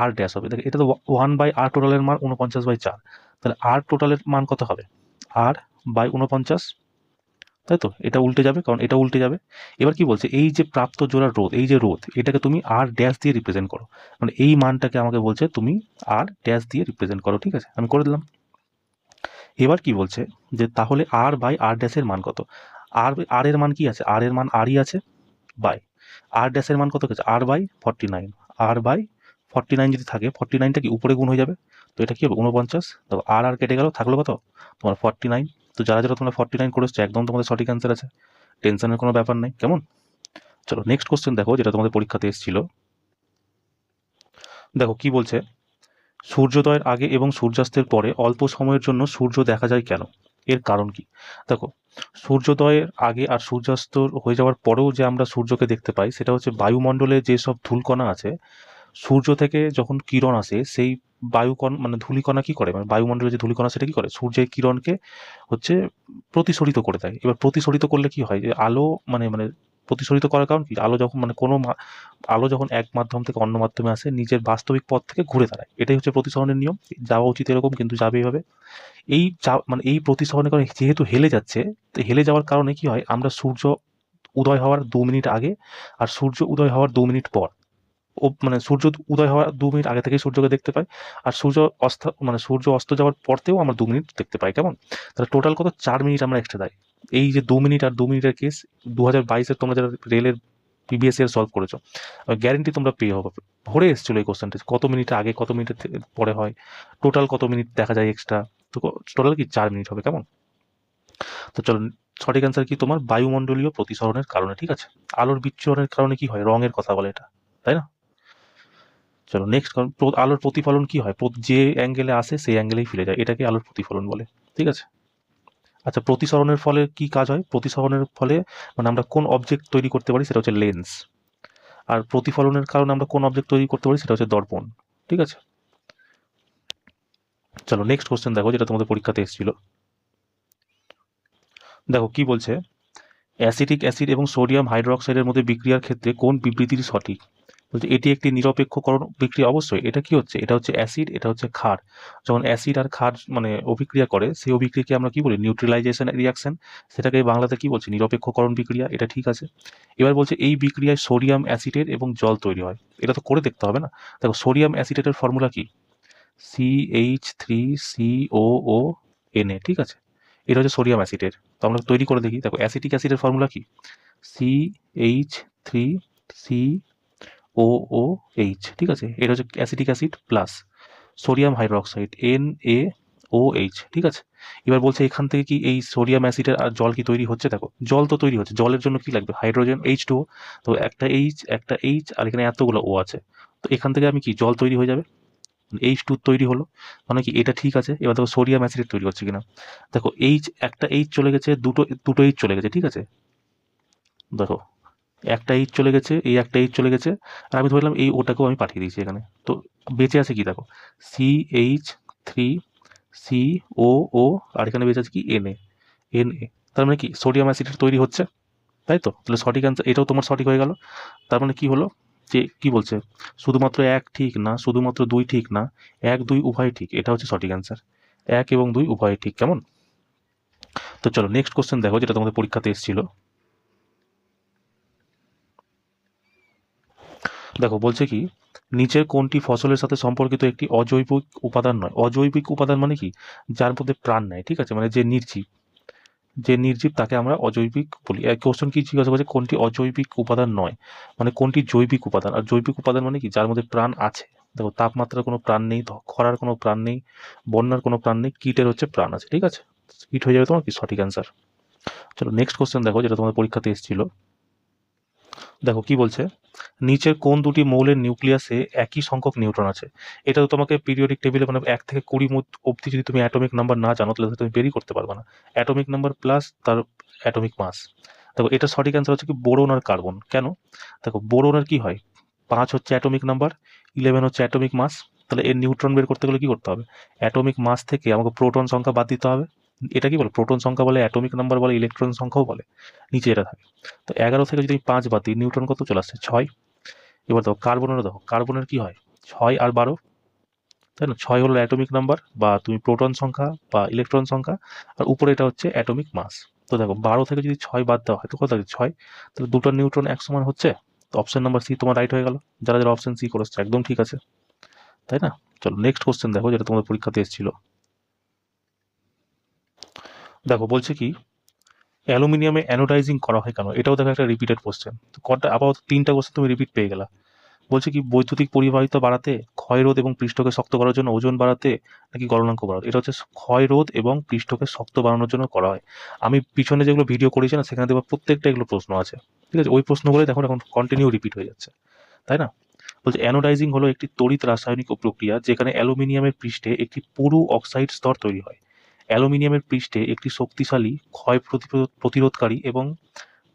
আর ড্যাশ হবে। দেখো এটা তো 1/r টোটালের মান 49/4, তাহলে আর টোটালের মান কত হবে, r/49, তাই তো? এটা উল্টে যাবে, কারণ এটা উল্টে যাবে। এবার কি বলছে, এই যে প্রাপ্ত জোড়ার রোধ, এই যে রোধ, এটাকে তুমি আর ড্যাশ দিয়ে রিপ্রেজেন্ট করো, মানে এই মানটাকে আমাকে বলছে তুমি আর ড্যাশ দিয়ে রিপ্রেজেন্ট করো। ঠিক আছে, আমি করে দিলাম। এবার কি বলছে, যে তাহলে আর বাই আর ড্যাশের মান কত? আর এর মান কি আছে, আর এর মান আরই আছে, বাই আর ড্যাশের মান কত আছে, R/49। আর বাই 49 যদি থাকে, 49টা কি উপরে গুণ হয়ে যাবে, তো এটা কি হবে 49। দেখো আর আর কেটে গেল, থাকলো কত তোমার 49। তো যারা যারা তোমরা 49 করে এসছো একদম তোমাদের সঠিক অ্যান্সার আছে, টেনশনের কোনো ব্যাপার নেই। কেমন? চলো নেক্সট কোশ্চেন দেখো, যেটা তোমাদের পরীক্ষাতে এসেছিল। দেখো কি বলছে, সূর্যোদয়ের আগে এবং সূর্যাস্তের পরে অল্প সময়ের জন্য সূর্য দেখা যায় কেন? এর কারণ কি? দেখো, সূর্যোদয়ের আগে আর সূর্যাস্ত হয়ে যাওয়ার পরেও যে আমরা সূর্যকে দেখতে পাই, সেটা হচ্ছে বায়ুমণ্ডলে যেসব ধূলকণা আছে, সূর্য থেকে যখন কিরণ আসে সেই বায়ুকণ মানে ধূলিকণা কি করে, মানে বায়ুমণ্ডলে যে ধূলিকণা সেটা কি করে, সূর্যের কিরণকে হচ্ছে প্রতিসরিত করে দেয়। এবার প্রতিসরিত করলে কি হয়, যে আলো মানে মানে প্রতিসরিত করার কারণ কি, আলো যখন মানে কোনো আলো যখন এক মাধ্যম থেকে অন্য মাধ্যমে আসে নিজের বাস্তবিক পথ থেকে ঘুরে দাঁড়ায়, এটাই হচ্ছে প্রতিসরণের নিয়ম। যাওয়া উচিত এরকম, কিন্তু যাবে এইভাবে। এই মানে এই প্রতিসরণের কারণে যেহেতু হেলে যাচ্ছে, তো হেলে যাওয়ার কারণে কি হয়, আমরা সূর্য উদয় হওয়ার 2 মিনিট আগে আর সূর্য উদয় হওয়ার 2 মিনিট পর, ও মানে সূর্য উদয় হওয়ার 2 মিনিট আগে থেকেই সূর্যকে দেখতে পাই, আর সূর্য অস্ত যাওয়ার পরতেও আমরা 2 মিনিট দেখতে পাই। কেমন? তাহলে টোটাল কত, 4 মিনিট আমরা এক্সট্রা দেয়। এই যে 2 মিনিট আর 2 মিনিটের কেস, 2022-এর তোমরা যারা রেলের প্রিভিয়াস ইয়ার সলভ করেছো, গ্যারেন্টি তোমরা পেয়ে হবে। ভরে এসেছিল এই কোশ্চেনটা, কত মিনিট আগে কত মিনিটের পরে হয়, টোটাল কত মিনিট দেখা যায় এক্সট্রা। তো টোটাল কি 4 মিনিট হবে। কেমন? তো চলো, সঠিক অ্যান্সার কি তোমার বায়ুমণ্ডলীয় প্রতিসরণের কারণে। ঠিক আছে, আলোর বিচ্ছুরণের কারণে কি হয়, রঙের কথা বলে এটা, তাই না? চলো নেক্সট, আলোর প্রতিফলন কি হয়, যে অ্যাঙ্গেলে আসে সেই অ্যাঙ্গেলেই ফিরে যায়, এটাকে আলোর প্রতিফলন বলে। ঠিক আছে। আচ্ছা, প্রতিসরণের ফলে কি কাজ হয়? প্রতিসরণের ফলে মানে আমরা কোন অবজেক্ট তৈরি করতে পারি, সেটা হচ্ছে লেন্স। আর প্রতিফলনের কারণে আমরা কোন অবজেক্ট তৈরি করতে পারি, সেটা হচ্ছে দর্পণ। ঠিক আছে। চলো নেক্সট কোশ্চেন দেখো, যেটা তোমাদের পরীক্ষাতে এসেছিল। দেখো কি বলছে, অ্যাসিটিক অ্যাসিড এবং সোডিয়াম হাইড্রোক্সাইডের মধ্যে বিক্রিয়ার ক্ষেত্রে কোন বিবৃতিটি সঠিক? বলছে এটি একটি নিরপেক্ষকরণ বিক্রিয়া। অবশ্যই এটা কি হচ্ছে, এটা হচ্ছে অ্যাসিড, এটা হচ্ছে ক্ষার। যখন অ্যাসিড আর ক্ষার মানে অভিক্রিয়া করে, সেই অভিক্রিয়াকে আমরা কি বলি, নিউট্রালাইজেশন রিয়াকশন। সেটাকে বাংলাতে কি বলছি, নিরপেক্ষকরণ বিক্রিয়া। এটা ঠিক আছে। এবার বলছে এই বিক্রিয়ায় সোডিয়াম অ্যাসিটেট এবং জল তৈরি হয়। এটা তো করে দেখতে হবে না। দেখো সোডিয়াম অ্যাসিটেটের ফর্মুলা কি, CH3COO Na। ঠিক আছে, এটা হচ্ছে সোডিয়াম অ্যাসিটেট। তো আমরা তৈরি করে দেখি। দেখো অ্যাসিটিক অ্যাসিডের ফর্মুলা কি, CH3COOH। ঠিক আছে, এটা হচ্ছে acetic acid plus sodium hydroxide NaOH। ঠিক আছে। এবার বলছে এখান থেকে কি এই সোডিয়াম অ্যাসিডের আর জল কি তৈরি হচ্ছে? দেখো জল তো তৈরি হচ্ছে, জলের জন্য কি লাগবে, হাইড্রোজেন H2O। তো একটা H আর এখানে এতগুলো O আছে, তো এখান থেকে আমি কি জল তৈরি হয়ে যাবে, H2 তৈরি হলো। মানে কি এটা ঠিক আছে। এবার দেখো সোডিয়াম অ্যাসিড তৈরি হচ্ছে কিনা। দেখো একটা H চলে গেছে, দুটো দুটো H চলে গেছে। ঠিক আছে, দেখো একটা H চলে গেছে, এই একটা H চলে গেছে, আর আমি ধরলাম এই ওটাকেও আমি পাঠিয়ে দিয়েছি এখানে। তো বেঁচে আছে কি, দেখো CH3COO, আর এখানে বেঁচে আছে কি Na। তার মানে কি সোডিয়াম অ্যাসিড তৈরি হচ্ছে, তাই তো? তাহলে সঠিক অ্যান্সার এটাও তোমার সঠিক হয়ে গেল। তার মানে কি হলো, যে কি বলছে, শুধুমাত্র এক ঠিক না, শুধুমাত্র দুই ঠিক না, এক দুই উভয় ঠিক। এটা হচ্ছে সঠিক অ্যান্সার, এক এবং দুই উভয় ঠিক। কেমন? তো চলো নেক্সট কোশ্চেন দেখো, যেটা তোমাদের পরীক্ষাতে এসেছিল। দেখো বলছে কি, নিচের কোনটি ফসলের সাথে সম্পর্কিত একটি অজৈবিক উপাদান নয়? অজৈবিক উপাদান মানে কি, যার মধ্যে প্রাণ নেই। ঠিক আছে, মানে যে নির্জীব তাকে আমরা অজৈবিক বলি। কোশ্চেন কি জিজ্ঞাসা করছে, কোনটি অজৈবিক উপাদান নয়, মানে কোনটি জৈবিক উপাদান। আর জৈবিক উপাদান মানে কি, যার মধ্যে প্রাণ আছে। দেখো তাপমাত্রার কোনো প্রাণ নেই, খরার কোনো প্রাণ নেই, বন্যার কোনো প্রাণ নেই, কীটের হচ্ছে প্রাণ আছে। ঠিক আছে, কীট হয়ে যাবে তোমার কি সঠিক অ্যান্সার। চলো নেক্সট কোশ্চেন দেখো, যেটা তোমাদের পরীক্ষাতে এসেছিল। দেখো কি বলছে, নিচের কোন দুটি মৌলের নিউক্লিয়াসে একই সংখ্যক নিউট্রন আছে? এটা তো তোমাকে পিরিয়ডিক টেবিলে মানে 1 থেকে 20 অবধি যদি তুমি অ্যাটমিক নাম্বার না জানো, তাহলে তুমি বেরই করতে পারবে না। অ্যাটমিক নাম্বার প্লাস তার অ্যাটমিক মাস। দেখো এটা সঠিক অ্যান্সার হচ্ছে কি, বোরন আর কার্বন। কেন? দেখো বোরনের কি হয়, 5 হচ্ছে অ্যাটমিক নাম্বার, 11 হচ্ছে অ্যাটমিক মাস। তাহলে এর নিউট্রন বের করতে গেলে কি করতে হবে, অ্যাটমিক মাস থেকে আমাকে প্রোটন সংখ্যা বাদ দিতে হবে। এটা কি বলে, প্রোটন সংখ্যা বলে, অ্যাটমিক নাম্বার বলে, ইলেকট্রন সংখ্যাও বলে। নিচে এটা থাকে। তো 11 থেকে যদি 5 বাদ দিই, নিউট্রন কত চলে আসছে, 6। এবার দেখো কার্বনেরও, দেখো কার্বনের কি হয়, 6 আর 12, তাই না? 6 হলো অ্যাটমিক নাম্বার বা তুমি প্রোটন সংখ্যা বা ইলেকট্রন সংখ্যা, আর উপরে এটা হচ্ছে অ্যাটমিক মাস। তো দেখো 12 থেকে যদি 6 বাদ দেওয়া হয়, তো কত থাকে, 6। তাহলে দুটো নিউট্রন এক সমান হচ্ছে। তো অপশন নাম্বার সি তোমার রাইট হয়ে গেল। যারা যারা অপশন সি করেছে একদম ঠিক আছে, তাই না? চলো নেক্সট কোশ্চেন দেখো, যেটা তোমাদের পরীক্ষাতে এসেছিল। দেখো বলছে কি, অ্যালুমিনিয়ামে অ্যানোডাইজিং করা হয় কেন? এটাও দেখো একটা রিপিটেড কোশ্চেন। তো কটা আপাতত 3টা কোশ্চেন তুমি রিপিট পেয়ে গেলা। বলছে কি বৈদ্যুতিক পরিবাহিতা বাড়াতে, ক্ষয়রোধ এবং পৃষ্ঠকে শক্ত করার জন্য, ওজন বাড়াতে, নাকি গলনাঙ্ক বাড়াতে? এটা হচ্ছে ক্ষয়রোধ এবং পৃষ্ঠকে শক্ত বানানোর জন্য করা হয়। আমি পিছনে যেগুলো ভিডিও করেছি না, সেখানে দেখবো প্রত্যেকটা এগুলো প্রশ্ন আছে, ঠিক আছে? ওই প্রশ্নগুলোই দেখুন এখন কন্টিনিউ রিপিট হয়ে যাচ্ছে, তাই না? বলছে অ্যানোডাইজিং হলো একটি তড়িৎ রাসায়নিক প্রক্রিয়া যেখানে অ্যালুমিনিয়ামের পৃষ্ঠে একটি পুরু অক্সাইড স্তর তৈরি হয়। অ্যালুমিনিয়ামের পৃষ্ঠে একটি শক্তিশালী ক্ষয় প্রতিরোধকারী এবং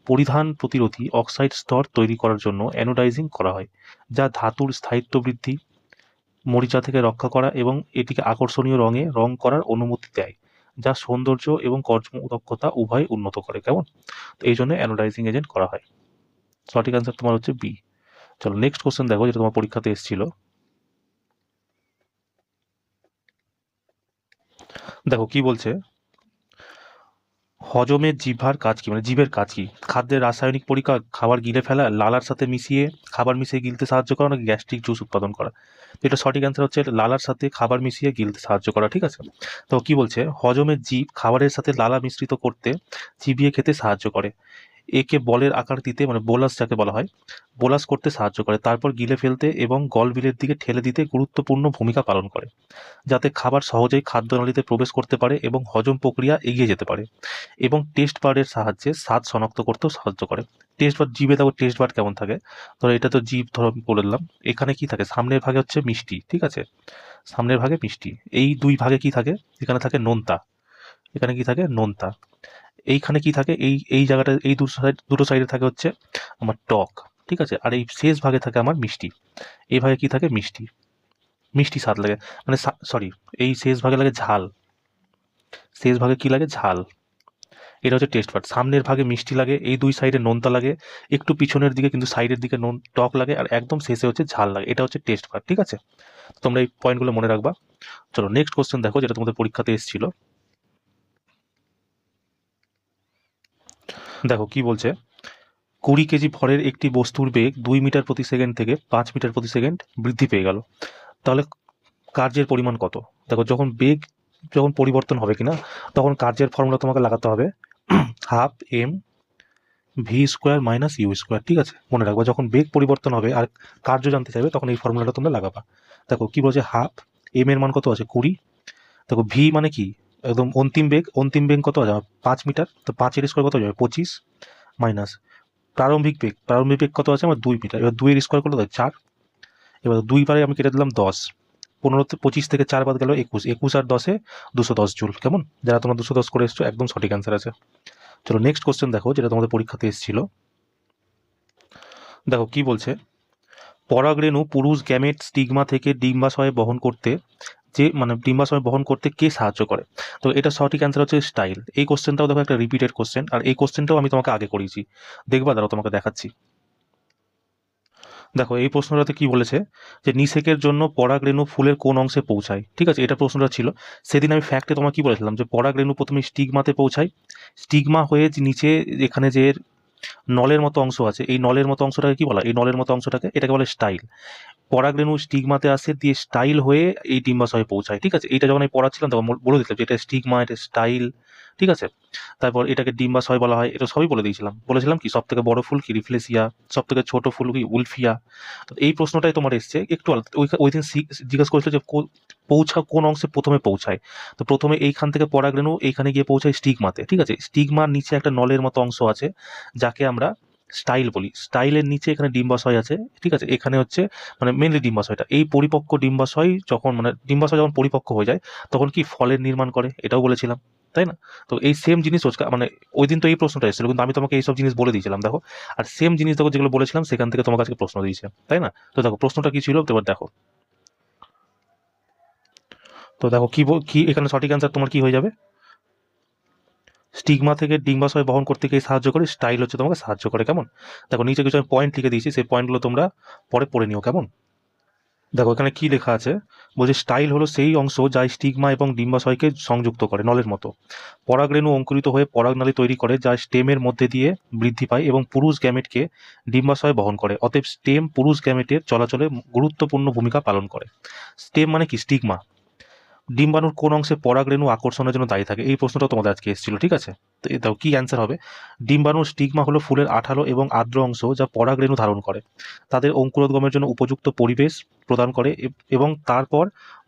পরিধান প্রতিরোধী অক্সাইড স্তর তৈরি করার জন্য অ্যানোডাইজিং করা হয়, যা ধাতুর স্থায়িত্ব বৃদ্ধি, মরিচা থেকে রক্ষা করা এবং এটিকে আকর্ষণীয় রঙে রং করার অনুমতি দেয়, যা সৌন্দর্য এবং কর্মদক্ষতা উভয় উন্নত করে। কেমন? তো এই জন্য অ্যানোডাইজিং এজেন্ট করা হয়। সঠিক অ্যান্সার তোমার হচ্ছে বি। চলো নেক্সট কোশ্চেন দেখো, যেটা তোমার পরীক্ষাতে এসেছিল। দেখো কি বলছে, হজমের জিহ্বার কাজ কি, মানে জীবের কাজ কি? খাদ্যের রাসায়নিক পরীক্ষা, খাবার গিলে ফেলা, লালার সাথে মিশিয়ে খাবার মিশিয়ে গিলতে সাহায্য করা, নাকি গ্যাস্ট্রিক জুস উৎপাদন করা? তো এটা সঠিক অ্যান্সার হচ্ছে লালার সাথে খাবার মিশিয়ে গিলতে সাহায্য করা, ঠিক আছে? তো কি বলছে, হজমের জীব খাবারের সাথে লালা মিশ্রিত করতে, চিবিয়ে খেতে সাহায্য করে। একে বলের আকার দিতে, মানে বোলাস যাকে বলা হয়, বোলাস করতে সাহায্য করে। তারপর গিলে ফেলতে এবং গলবিলের দিকে ঠেলে দিতে গুরুত্বপূর্ণ ভূমিকা পালন করে, যাতে খাবার সহজেই খাদ্যনালীতে প্রবেশ করতে পারে এবং হজম প্রক্রিয়া এগিয়ে যেতে পারে। এবং টেস্ট বার্ডের সাহায্যে স্বাদ শনাক্ত করতেও সাহায্য করে। টেস্ট বার্ড, জিভে দেখো টেস্ট বার্ড কেমন থাকে। ধরো এটা তো জিভ, ধরো আমি বলে দিলাম, এখানে কি থাকে, সামনের ভাগে হচ্ছে মিষ্টি, ঠিক আছে? সামনের ভাগে মিষ্টি, এই দুই ভাগে কি থাকে, এখানে থাকে নোনতা, এখানে কি থাকে, নোনতা। এইখানে কি থাকে, এই এই জায়গাটা, এই দুটো সাইডে থাকে হচ্ছে আমার টক, ঠিক আছে? আর এই শেষ ভাগে থাকে আমার মিষ্টি, এই ভাগে কি থাকে, মিষ্টি, মিষ্টি স্বাদ লাগে, মানে সরি, এই শেষ ভাগে লাগে ঝাল, শেষ ভাগে কি লাগে, ঝাল। এটা হচ্ছে টেস্ট বাড। সামনের ভাগে মিষ্টি লাগে, এই দুই সাইডে নোনতা লাগে, একটু পিছনের দিকে কিন্তু সাইডের দিকে টক লাগে, আর একদম শেষে হচ্ছে ঝাল লাগে। এটা হচ্ছে টেস্ট বাড, ঠিক আছে? তোমরা এই পয়েন্টগুলো মনে রাখবা। চলো নেক্সট কোশ্চেন দেখো, যেটা তোমাদের পরীক্ষাতে এসেছিল। দেখো কি বলছে, 20 কেজি ভরের একটি বস্তুর বেগ 2 মিটার প্রতি সেকেন্ড থেকে 5 মিটার প্রতি সেকেন্ড বৃদ্ধি পেয়ে গেল, তাহলে কার্যের পরিমাণ কত? দেখো যখন বেগ যখন পরিবর্তন হবে কিনা, তখন কার্যের ফর্মুলা তোমাকে লাগাতে হবে half m v square minus u square, ঠিক আছে? মনে রাখবা, যখন বেগ পরিবর্তন হবে আর কার্য জানতে চাইবে, তখন এই ফর্মুলাটা তোমরা লাগাবা। দেখো কি বলছে, হাফ এম এর মান কত আছে, 20। দেখো ভি মানে কি, একদম অন্তিম বেগ, অন্তিম বেগ কত আছে, 5 মিটার, তো 5 এর স্কোয়ার কত যাবে, 25, মাইনাস প্রারম্ভিক বেগ, প্রারম্ভিক বেগ কত আছে আমার, 2 মিটার। এবার 2 এর স্কোয়ার করলে 4, এবার 2 বারে আমি কেটে দিলাম 10, 15, 25 থেকে 4 বাদ গেল 21, 21 আর 10-এ 210 জুল। কেমন? যারা তোমরা 210 করে এসছো, একদম সঠিক অ্যান্সার আছে। চলো নেক্সট কোশ্চেন দেখো, যেটা তোমাদের পরীক্ষাতে এসেছিল। দেখো কি বলছে, পরাগরেণু পুরুষ গ্যামেট স্টিগমা থেকে ডিম্বাশয় বহন করতে, যে মানে ডিম্বাশয় বহন করতে কে সাহায্য করে? তো এটা সঠিক অ্যান্সার হচ্ছে স্টাইল। এই কোশ্চেনটাও দেখো একটা রিপিটেড কোশ্চেন, আর এই কোশ্চেনটাও আমি তোমাকে আগে করিয়েছি, দেখবা, দাঁড়াও তোমাকে দেখাচ্ছি। দেখো এই প্রশ্নটাতে কি বলেছে, যে নিষেকের জন্য পরাগরেণু ফুলের কোন অংশে পৌঁছায়, ঠিক আছে? এটা প্রশ্নটা ছিল। সেদিন আমি ফ্যাক্টে তোমাকে কি বলেছিলাম, যে পরাগরেণু প্রথমে স্টিগমাতে পৌঁছায়, স্টিগমা হয়ে যে নিচে এখানে যে নলের মতো অংশ আছে, এই নলের মতো অংশটাকে কি বলা, এই নলের মতো অংশটাকে, এটাকে বলে স্টাইল। পরাগরেণু স্টিগমাতে আসে, দিয়ে স্টাইল হয়ে এই ডিম্বাশয়ে পৌঁছায়, ঠিক আছে? এইটা যখন আমি পড়াচ্ছিলাম তখন বলে দিলাম যে এটা স্টিগমা, এটা স্টাইল, ঠিক আছে? তারপর এটাকে ডিম্বাশয় বলা হয়, এটা সবই বলে দিয়েছিলাম। বলেছিলাম কি সব থেকে বড় ফুল কি, রিফ্লেসিয়া, সব থেকে ছোট ফুল কি, উলফিয়া। তো এই প্রশ্নটাই তোমার এসছে একটু আলাদা। ওই দিন জিজ্ঞাসা করেছিল যে কোন অংশে প্রথমে পৌঁছায়। তো প্রথমে এইখান থেকে পরাগরেণু এইখানে গিয়ে পৌঁছায় স্টিগমাতে, ঠিক আছে? স্টিগমার নিচে একটা নলের মতো অংশ আছে, যাকে আমরা স্টাইল বলি। স্টাইলের নিচে এখানে ডিম্বাশয় আছে, ঠিক আছে? এখানে হচ্ছে মানে মেনলি ডিম্বাশয়টা, এই পরিপক্ক ডিম্বাশয় যখন, মানে ডিম্বাশয় যখন পরিপক্ক হয়ে যায়, তখন কি ফলের নির্মাণ করে, এটাও বলেছিলাম, তাই না? তো এই সেম জিনিস মানে ওই দিন তো এই প্রশ্নটা এসেছিল, কিন্তু আমি তোমাকে এইসব জিনিস বলে দিয়েছিলাম, দেখো। আর সেম জিনিস দেখো, যেগুলো বলেছিলাম সেখান থেকে তোমার কাছে প্রশ্ন দিয়েছে, তাই না? তো দেখো প্রশ্নটা কি ছিল, এবার দেখো। তো দেখো কি এখানে সঠিক অ্যান্সার তোমার কি হয়ে যাবে, স্টিগমা থেকে ডিম্বাশয় বহন করতে গিয়ে সাহায্য করে, স্টাইল হচ্ছে তোমাকে সাহায্য করে। কেমন? দেখো নিচে কিছু আমি পয়েন্ট লিখে দিয়েছি, সেই পয়েন্টগুলো তোমরা পরে পড়ে নিও। কেমন? দেখো এখানে কি লেখা আছে, বলছে স্টাইল হলো সেই অংশ যা স্টিগমা এবং ডিম্বাশয়কে সংযুক্ত করে, নলের মতো। পরাগরেণু অঙ্কুরিত হয়ে পরাগনালী তৈরি করে, যা স্টেমের মধ্যে দিয়ে বৃদ্ধি পায় এবং পুরুষ গ্যামেটকে ডিম্বাশয় বহন করে। অতএব স্টেম পুরুষ গ্যামেটের চলাচলে গুরুত্বপূর্ণ ভূমিকা পালন করে। স্টেম মানে কি, স্টিগমা। ডিম্বাণুর কোন অংশে পরাগরেণু আকর্ষণের জন্য দায়ী থাকে? এই প্রশ্নটা তোমাদের আজকে এসেছিল, ঠিক আছে? তো এটাও কি অ্যান্সার হবে? ডিম্বাণুর স্টিগমা হলো ফুলের আঠালো এবং আর্দ্র অংশ যা পরাগরেণু ধারণ করে। তাদের অঙ্কুরোদ্গমের জন্য উপযুক্ত পরিবেশ প্রদান করে এবং তারপর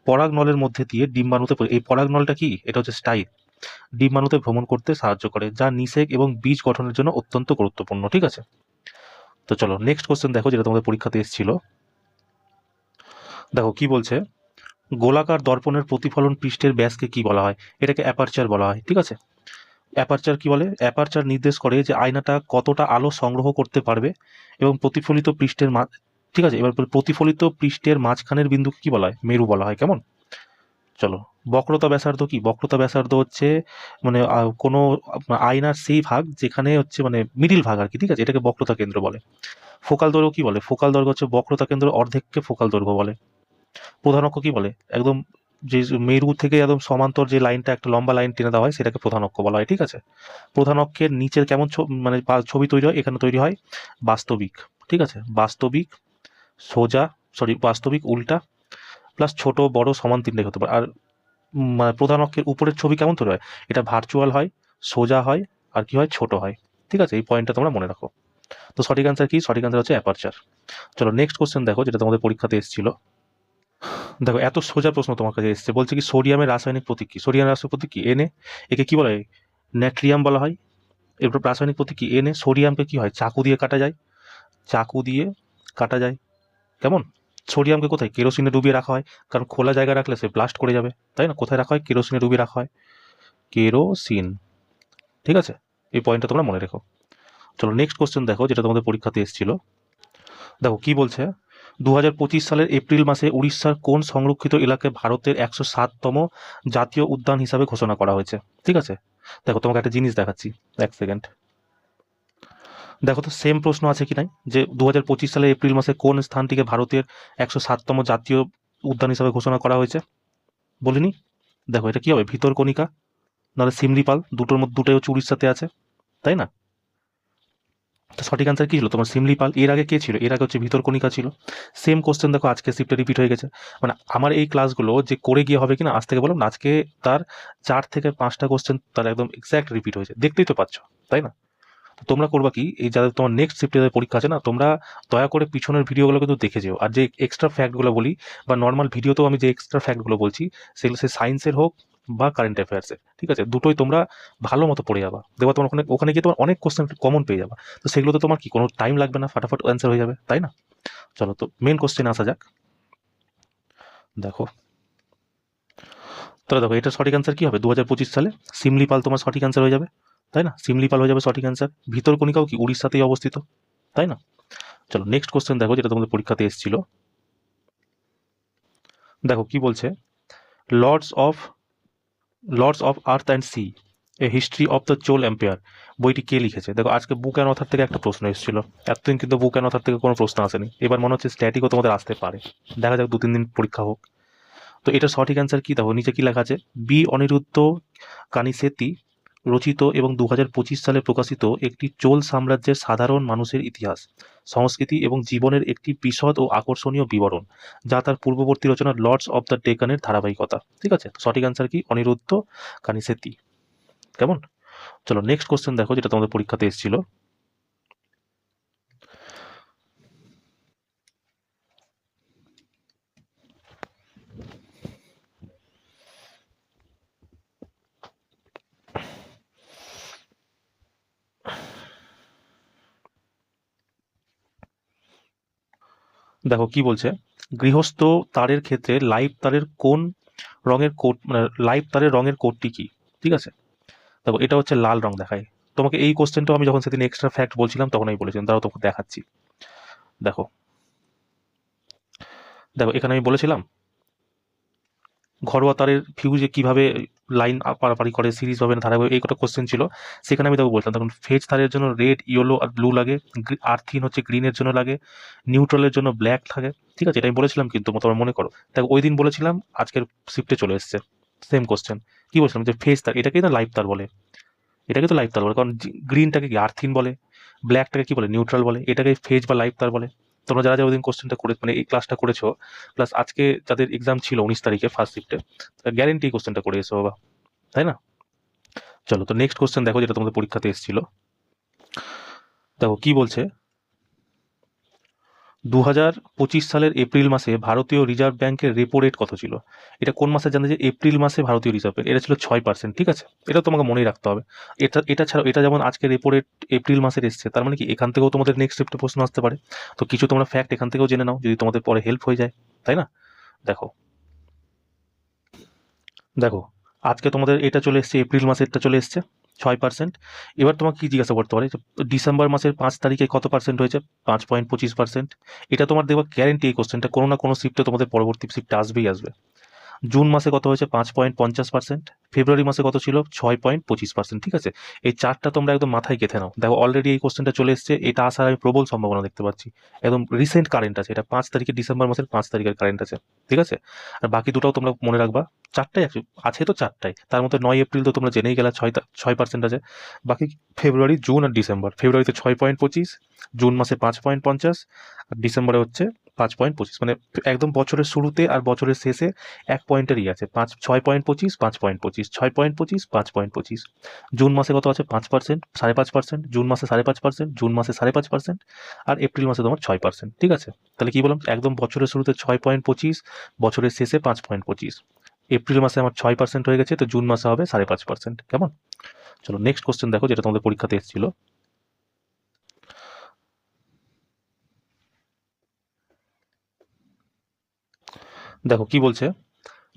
পরাগনলের মধ্যে দিয়ে ডিম্বাণুতে এই পরাগনলটা কি? এটা হচ্ছে স্টাইল। ডিম্বাণুতে ভ্রমণ করতে সাহায্য করে, যা নিষেক এবং বীজ গঠনের জন্য অত্যন্ত গুরুত্বপূর্ণ, ঠিক আছে? তো চলো নেক্সট কোশ্চেন দেখো, যেটা তোমাদের পরীক্ষাতে এসেছিল। দেখো কি বলছে, গোলাকার দর্পণের প্রতিফলন পৃষ্ঠের ব্যাসকে কি বলা হয়? এটাকে অ্যাপারচার বলা হয়, ঠিক আছে? অ্যাপারচার কি বলে? অ্যাপারচার নির্দেশ করে যে আয়নাটা কতটা আলো সংগ্রহ করতে পারবে এবং প্রতিফলিত পৃষ্ঠের ঠিক আছে, এবার প্রতিফলিত পৃষ্ঠের মাঝখানের বিন্দুকে কি বলা হয়? মেরু বলা হয়, কেমন? চলো, বক্রতা ব্যাসার্ধ কি? বক্রতা ব্যাসার্ধ হচ্ছে মানে কোনো আয়নার সেই ভাগ যেখানে হচ্ছে মানে মিডিল ভাগ আর কি, ঠিক আছে? এটাকে বক্রতা কেন্দ্র বলে। ফোকাল দৈর্ঘ্য কি বলে? ফোকাল দৈর্ঘ্য হচ্ছে বক্রতা কেন্দ্র অর্ধেককে ফোকাল দৈর্ঘ্য বলে। প্রধান অক্ষ কি বলে? একদম যে মেরু থেকে একদম সমান্তর যে লাইনটা, একটা লম্বা লাইন টেনে দেওয়া হয়, সেটাকে প্রধান অক্ষ বলা হয়, ঠিক আছে? প্রধান অক্ষের নিচের কেমন মানে ছবি তৈরি হয়? এখানে তৈরি হয় বাস্তবিক, ঠিক আছে? বাস্তবিক, সোজা, বাস্তবিক, উল্টা, প্লাস ছোট বড় সমান তিনটাই হতে পারে। আর মানে প্রধান অক্ষের উপরের ছবি কেমন তৈরি হয়? এটা ভার্চুয়াল হয়, সোজা হয়, আর কি হয়? ছোট হয়, ঠিক আছে? এই পয়েন্টটা তোমরা মনে রাখো। তো সঠিক অ্যান্সার কি? সঠিক অ্যান্সার হচ্ছে অ্যাপারচার। চলো নেক্সট কোশ্চেন দেখো, যেটা তোমাদের পরীক্ষাতে এসেছিল। দেখো এত সোজা প্রশ্ন তোমার কাছে এসছে, বলছে কি সোডিয়ামের রাসায়নিক প্রতীক কি? সোডিয়ামের রাসায়নিক প্রতীক কি? এনে। একে কি বলা হয়? ন্যাট্রিয়াম বলা হয়। এরপর রাসায়নিক প্রতীক কি? এনে। সোডিয়ামকে কি হয়? চাকু দিয়ে কাটা যায়, চাকু দিয়ে কাটা যায়, কেমন? সোডিয়ামকে কোথায়? কেরোসিনে ডুবিয়ে রাখা হয়, কারণ খোলা জায়গায় রাখলে সে ব্লাস্ট করে যাবে, তাই না? কোথায় রাখা হয়? কেরোসিনে ডুবিয়ে রাখা হয়, কেরোসিন, ঠিক আছে? এই পয়েন্টটা তোমরা মনে রেখো। চলো নেক্সট কোশ্চেন দেখো, যেটা তোমাদের পরীক্ষাতে এসেছিল। দেখো কি বলছে, 2025 সালের এপ্রিল মাসে উড়িষ্যার কোন সংরক্ষিত এলাকাকে ভারতের 107তম জাতীয় উদ্যান হিসাবে ঘোষণা করা হয়েছে? ঠিক আছে, দেখো তোমাকে একটা জিনিস দেখাচ্ছি, এক সেকেন্ড। দেখো তো সেম প্রশ্ন আছে কি নাই, যে 2025 সালের এপ্রিল মাসে কোন স্থানটিকে ভারতের 107তম জাতীয় উদ্যান হিসাবে ঘোষণা করা হয়েছে? বলিনি? দেখো এটা কি হবে? ভিতরকণিকা, নাহলে সিমলিপাল, দুটোর মধ্যে দুটোই হচ্ছে উড়িষ্যাতে আছে, তাই না? তো সঠিক অ্যান্সার কি ছিল তোমার? সিমলিপাল। এর আগে কে ছিল? এর আগে হচ্ছে ভিতরকণিকা ছিল। সেম কোশ্চেন দেখো আজকে শিফটে রিপিট হয়ে গেছে। মানে আমার এই ক্লাসগুলো যে করে গিয়ে হবে কিনা, আজ থেকে বললাম না, আজকে তার 4 থেকে 5টা কোশ্চেন তার একদম এক্স্যাক্ট রিপিট হয়েছে, দেখতেই তো পাচ্ছ, তাই না? তো তোমরা করবা কি, এই যাদের তোমার নেক্সট শিফটে যাদের পরীক্ষা আছে না, তোমরা দয়া করে পিছনের ভিডিওগুলো কিন্তু দেখে যেও। আর যে এক্সট্রা ফ্যাক্টগুলো বলি বা নর্মাল ভিডিওতেও আমি যে এক্সট্রা ফ্যাক্টগুলো বলছি, সেগুলো সে সায়েন্সের হোক বা কারেন্ট অ্যাফেয়ার্সের, ঠিক আছে? দুটোই তোমরা ভালো মতো পড়ে যাবা, দেখবা তোমার ওখানে ওখানে গিয়ে তোমার অনেক কোশ্চেন কমন পেয়ে যাবা। তো সেগুলো তো তোমার কি কোনো টাইম লাগবে না, ফাটাফাট অ্যান্সার হয়ে যাবে, তাই না? চলো তো মেন কোশ্চেন আসা যাক। দেখো তাহলে দেখো, এটা সঠিক অ্যান্সার কি হবে? 2025 সালে সিমলিপাল তোমার সঠিক অ্যান্সার হয়ে যাবে, তাই না? সিমলিপাল হয়ে যাবে সঠিক অ্যান্সার। ভিতরকণিকাও কি উড়িষ্যাতেই অবস্থিত, তাই না? চলো নেক্সট কোশ্চেন দেখো, যেটা তোমাদের পরীক্ষাতে এসেছিল। দেখো কি বলছে, lords of lords of earth and sea, a history of the Chola empire বইটি কে লিখেছে? দেখো আজকে বুক অ্যান্ড অথার থেকে একটা প্রশ্ন এসেছিল, এতদিন কিন্তু বুক অ্যান্ড অথার থেকে কোনো প্রশ্ন আসেনি, এবার মনে হচ্ছে স্ট্যাটিকও তোমাদের আসতে পারে, দেখা যাক 2-3 দিন পরীক্ষা হোক। তো এটা সঠিক অ্যান্সার কি? দেখো নিচে কি লেখা আছে, বি অনিরুদ্ধ কানিসেতি রচিত এবং 2025 সালে প্রকাশিত একটি চোল সাম্রাজ্যের সাধারণ মানুষের ইতিহাস, সংস্কৃতি এবং জীবনের একটি বিশদ ও আকর্ষণীয় বিবরণ, যা তার পূর্ববর্তী রচনা লর্ডস অফ দ্য ডেকানের ধারাবাহিকতা। ঠিক আছে, তো সঠিক অ্যান্সার কি? অনিরুদ্ধ কানিসেতি, কেমন? চলো নেক্সট কোশ্চেন দেখো, যেটা তোমাদের পরীক্ষাতে এসেছিল। দেখো কি বলছে, গৃহস্থ তারের ক্ষেত্রে লাইভ তারের কোন রঙের কোট, মানে লাইভ তারের রঙের কোডটি কি? ঠিক আছে, দেখো এটা হচ্ছে লাল রং দেখায়। তোমাকে এই কোশ্চেনটাও আমি যখন সেদিন এক্সট্রা ফ্যাক্ট বলছিলাম তখন আমি বলেছিলাম, তারাও তোমাকে দেখাচ্ছি। দেখো দেখো এখানে আমি বলেছিলাম ঘরোয়া তারের ফিউজে কিভাবে লাইন পারাপারি করে, সিরিজ হবে না ধারাবাহিক, এই কটা কোশ্চেন ছিল। সেখানে আমি তাকে বলতাম, তখন ফেজ তারের জন্য রেড, ইয়েলো আর ব্লু লাগে, আর্থিন হচ্ছে গ্রিনের জন্য লাগে, নিউট্রালের জন্য ব্ল্যাক থাকে। ঠিক আছে, এটা আমি বলেছিলাম কিন্তু তোমার মনে করো। দেখো ওই দিন বলেছিলাম, আজকের শিফটে চলে এসছে সেম কোশ্চেন। কি বলছিলাম? যে ফেজ তার এটাকেই না লাইভ তার বলে, এটাকে তো লাইভ তার বলে, কারণ গ্রিনটাকে কি আর্থিন বলে, ব্ল্যাকটাকে কি বলে? নিউট্রাল বলে, এটাকে ফেজ বা লাইভ তার বলে। তোমরা যারা যারা ওই দিন কোশ্চেনটা করে মানে এই ক্লাসটা করেছো, প্লাস আজকে যাদের এক্সাম ছিল 19 তারিখে ফার্স্ট শিফটে, গ্যারেন্টি এই কোশ্চেনটা করে এসো বাবা, তাই না? চলো তো নেক্সট কোশ্চেন দেখো, যেটা তোমাদের পরীক্ষাতে এসেছিল। দেখো কি বলছে, 2025 সালের এপ্রিল মাসে ভারতীয় রিজার্ভ ব্যাংকের রেপো রেট কত ছিল? এটা কোন মাসে জানতে যে এপ্রিল মাসে ভারতীয় রিজার্ভ ব্যাংক, এটা ছিল 6%, ঠিক আছে? এটা তোমাকে মনেই রাখতে হবে। এটা ছাড়াও এটা যেমন আজকে রেপো রেট এপ্রিল মাসের এসছে, তার মানে কি এখান থেকেও তোমাদের নেক্সট শিফটে প্রশ্ন আসতে পারে। তো কিছু তোমরা ফ্যাক্ট এখান থেকেও জেনে নাও, যদি তোমাদের পরে হেল্প হয়ে যায়, তাই না? দেখো দেখো আজকে তোমাদের এটা চলে এসছে, এপ্রিল মাসেরটা চলে এসছে 6%। এবার তোমাকে কি জিজ্ঞাসা করতে পারে, ডিসেম্বর মাসের 5 তারিখে কত পার্সেন্ট হয়েছে? 5.25%। এটা তোমার দেখবা গ্যারেন্টি, এই কোশ্চেনটা কোনো না কোনো শিফটে তোমাদের পরবর্তী শিফটে আসবেই আসবে। জুন মাসে কত হয়েছে? 5.50%। ফেব্রুয়ারি মাসে কত ছিল? 6.25%, ঠিক আছে? এই চারটা তোমরা একদম মাথায় গেঁথে নাও। দেখো অলরেডি এই কোশ্চেনটা চলে এসছে, এটা আসার আমি প্রবল সম্ভাবনা দেখতে পাচ্ছি। একদম রিসেন্ট কারেন্ট আছে, এটা 5 তারিখে, ডিসেম্বর মাসের 5 তারিখের কারেন্ট আছে, ঠিক আছে? আর বাকি দুটাও তোমরা মনে রাখবা, চারটাই আছে তো চারটাই, তার মধ্যে 9 এপ্রিল তো তোমরা জেনেই গেলা 6% আছে। বাকি ফেব্রুয়ারি, জুন আর ডিসেম্বর। ফেব্রুয়ারিতে 6.25, জুন মাসে 5.50, আর ডিসেম্বরে হচ্ছে 5.25। মানে একদম বছরের শুরুতে আর বছরের শেষে 1 পয়েন্টেরই আছে, 6.25, 5.25, 6.25, 5.25। জুন মাসে কত আছে? 5%, 5.5%, জুন মাসে 5.5%, জুন মাসে 5.5%, আর এপ্রিল মাসে তোমার 6%, ঠিক আছে? তাহলে কি বললাম, একদম বছরের শুরুতে 6.25, বছরের শেষে 5.25। এপ্রিল মাসে আমার 6% হয়ে গেছে, তো জুন মাসে হবে 5.5%। কেমন? চলো নেক্সট কোশ্চেন দেখো, যেটা তোমাদের পরীক্ষাতে এসেছিল। দেখো কি বলছে,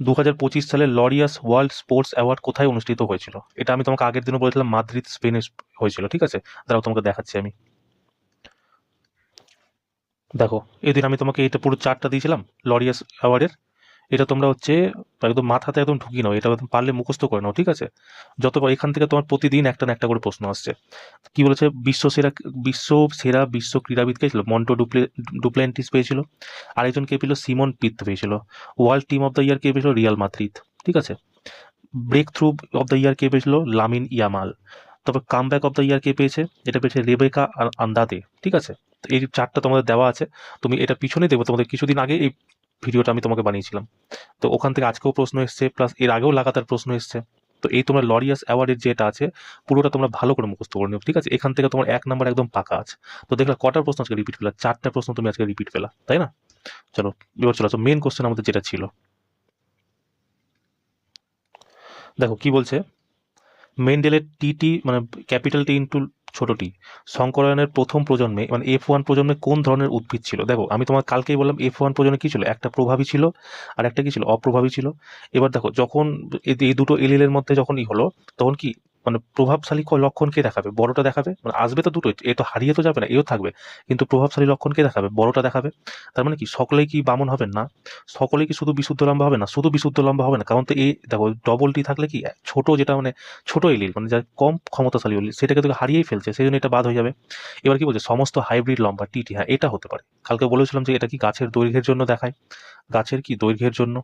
2025 সালে লরিয়াস ওয়ার্ল্ড স্পোর্টস অ্যাওয়ার্ড কোথায় অনুষ্ঠিত হয়েছিল? এটা আমি তোমাকে আগের দিনও বলেছিলাম, মাদ্রিদ, স্পেনে হয়েছিল, ঠিক আছে? দাঁড়াও তোমাকে দেখাচ্ছি আমি। দেখো এদিন আমি তোমাকে এটা পুরো চার্টটা দিয়েছিলাম লরিয়াস অ্যাওয়ার্ডের। এটা তোমরা হচ্ছে একদম মাথাতে একদম ঢুকিয়ে নাও, এটা একদম পারলে মুখস্থ করে নাও, ঠিক আছে? যতবার এখান থেকে তোমার প্রতিদিন একটা না একটা করে প্রশ্ন আসছে। কি বলেছে, বিশ্ব ক্রীড়াবিদ কে ছিল? মন্টো ডুপ্লেন্টিস পেয়েছিল। আরেকজন কে পেল? সিমন পিত পেয়েছিল। World team of the year কে পেয়েছিল? রিয়াল মাদ্রিদ, ঠিক আছে? Breakthrough of the year কে পেয়েছিল? Lamine Yamal. তারপর কামব্যাক অফ দ্য ইয়ার কে পেয়েছে? এটা পেয়েছে রেবেকা আন্দাদে, ঠিক আছে? তো এই চারটা তোমাদের দেওয়া আছে, তুমি এটা পিছনে দেবো। তোমাদের কিছুদিন আগে এই ভিডিওটা আমি তোমাকে বানিয়েছিলাম, তো ওখান থেকে আজকেও প্রশ্ন এসছে, প্লাস এর আগেও লাগাতার প্রশ্ন এসছে। তো এই তোমার লরিয়াস অ্যাওয়ার্ডের যেটা আছে, পুরোটা তোমরা ভালো করে মুখস্থ করে নিও, ঠিক আছে? এখান থেকে তোমার 1 নাম্বার একদম পাকা আছে। তো দেখলা কটা প্রশ্ন আজকে রিপিট পেলা? 4টা প্রশ্ন তুমি আজকে রিপিট পেলা, তাই না? চলো এবার চলো মেন কোশ্চেন আমাদের যেটা ছিল। দেখো কি বলছে, মেন্ডেলের টি মানে ক্যাপিটাল টি ইন্টু ছোট টি সংকরায়নের প্রথম প্রজন্মে মানে F1 প্রজন্মে কোন ধরনের উদ্ভিদ ছিল? দেখো আমি তোমার কালকেই বললাম F1 প্রজন্মে কি ছিল, একটা প্রভাবী ছিল আর একটা কি ছিল, অপ্রভাবী ছিল। এবার দেখো যখন এই দুটো এলিলের মধ্যে যখন হলো, তখন কি মানে প্রভাবশালী লক্ষণ কে দেখাবে? বড়টা দেখাবে, মানে আসবে তো দুটোই, এ তো হারিয়ে তো যাবে না, এও থাকবে, কিন্তু প্রভাবশালী লক্ষণ কে দেখাবে? বড়টা দেখাবে। তার মানে কি সকলেই কি বামন হবেন না? সকলেই কি শুধু বিশুদ্ধ লম্বা হবে না? শুধু বিশুদ্ধ লম্বা হবে না, কারণ তো এই দেখো ডবল টি থাকলে কি ছোট, যেটা মানে ছোট এলিল মানে যার কম ক্ষমতাশালী এলিল, সেটাকে তো হারিয়েই ফেলছে, সেই জন্য এটা বাদ হয়ে যাবে। এবার কি বলছে, সমস্ত হাইব্রিড লম্বা টিটি, হ্যাঁ এটা হতে পারে। কালকে বলেছিলাম যে এটা কি গাছের দৈর্ঘ্যের জন্য দেখায়, গাছের কি দৈর্ঘ্যের জন্য,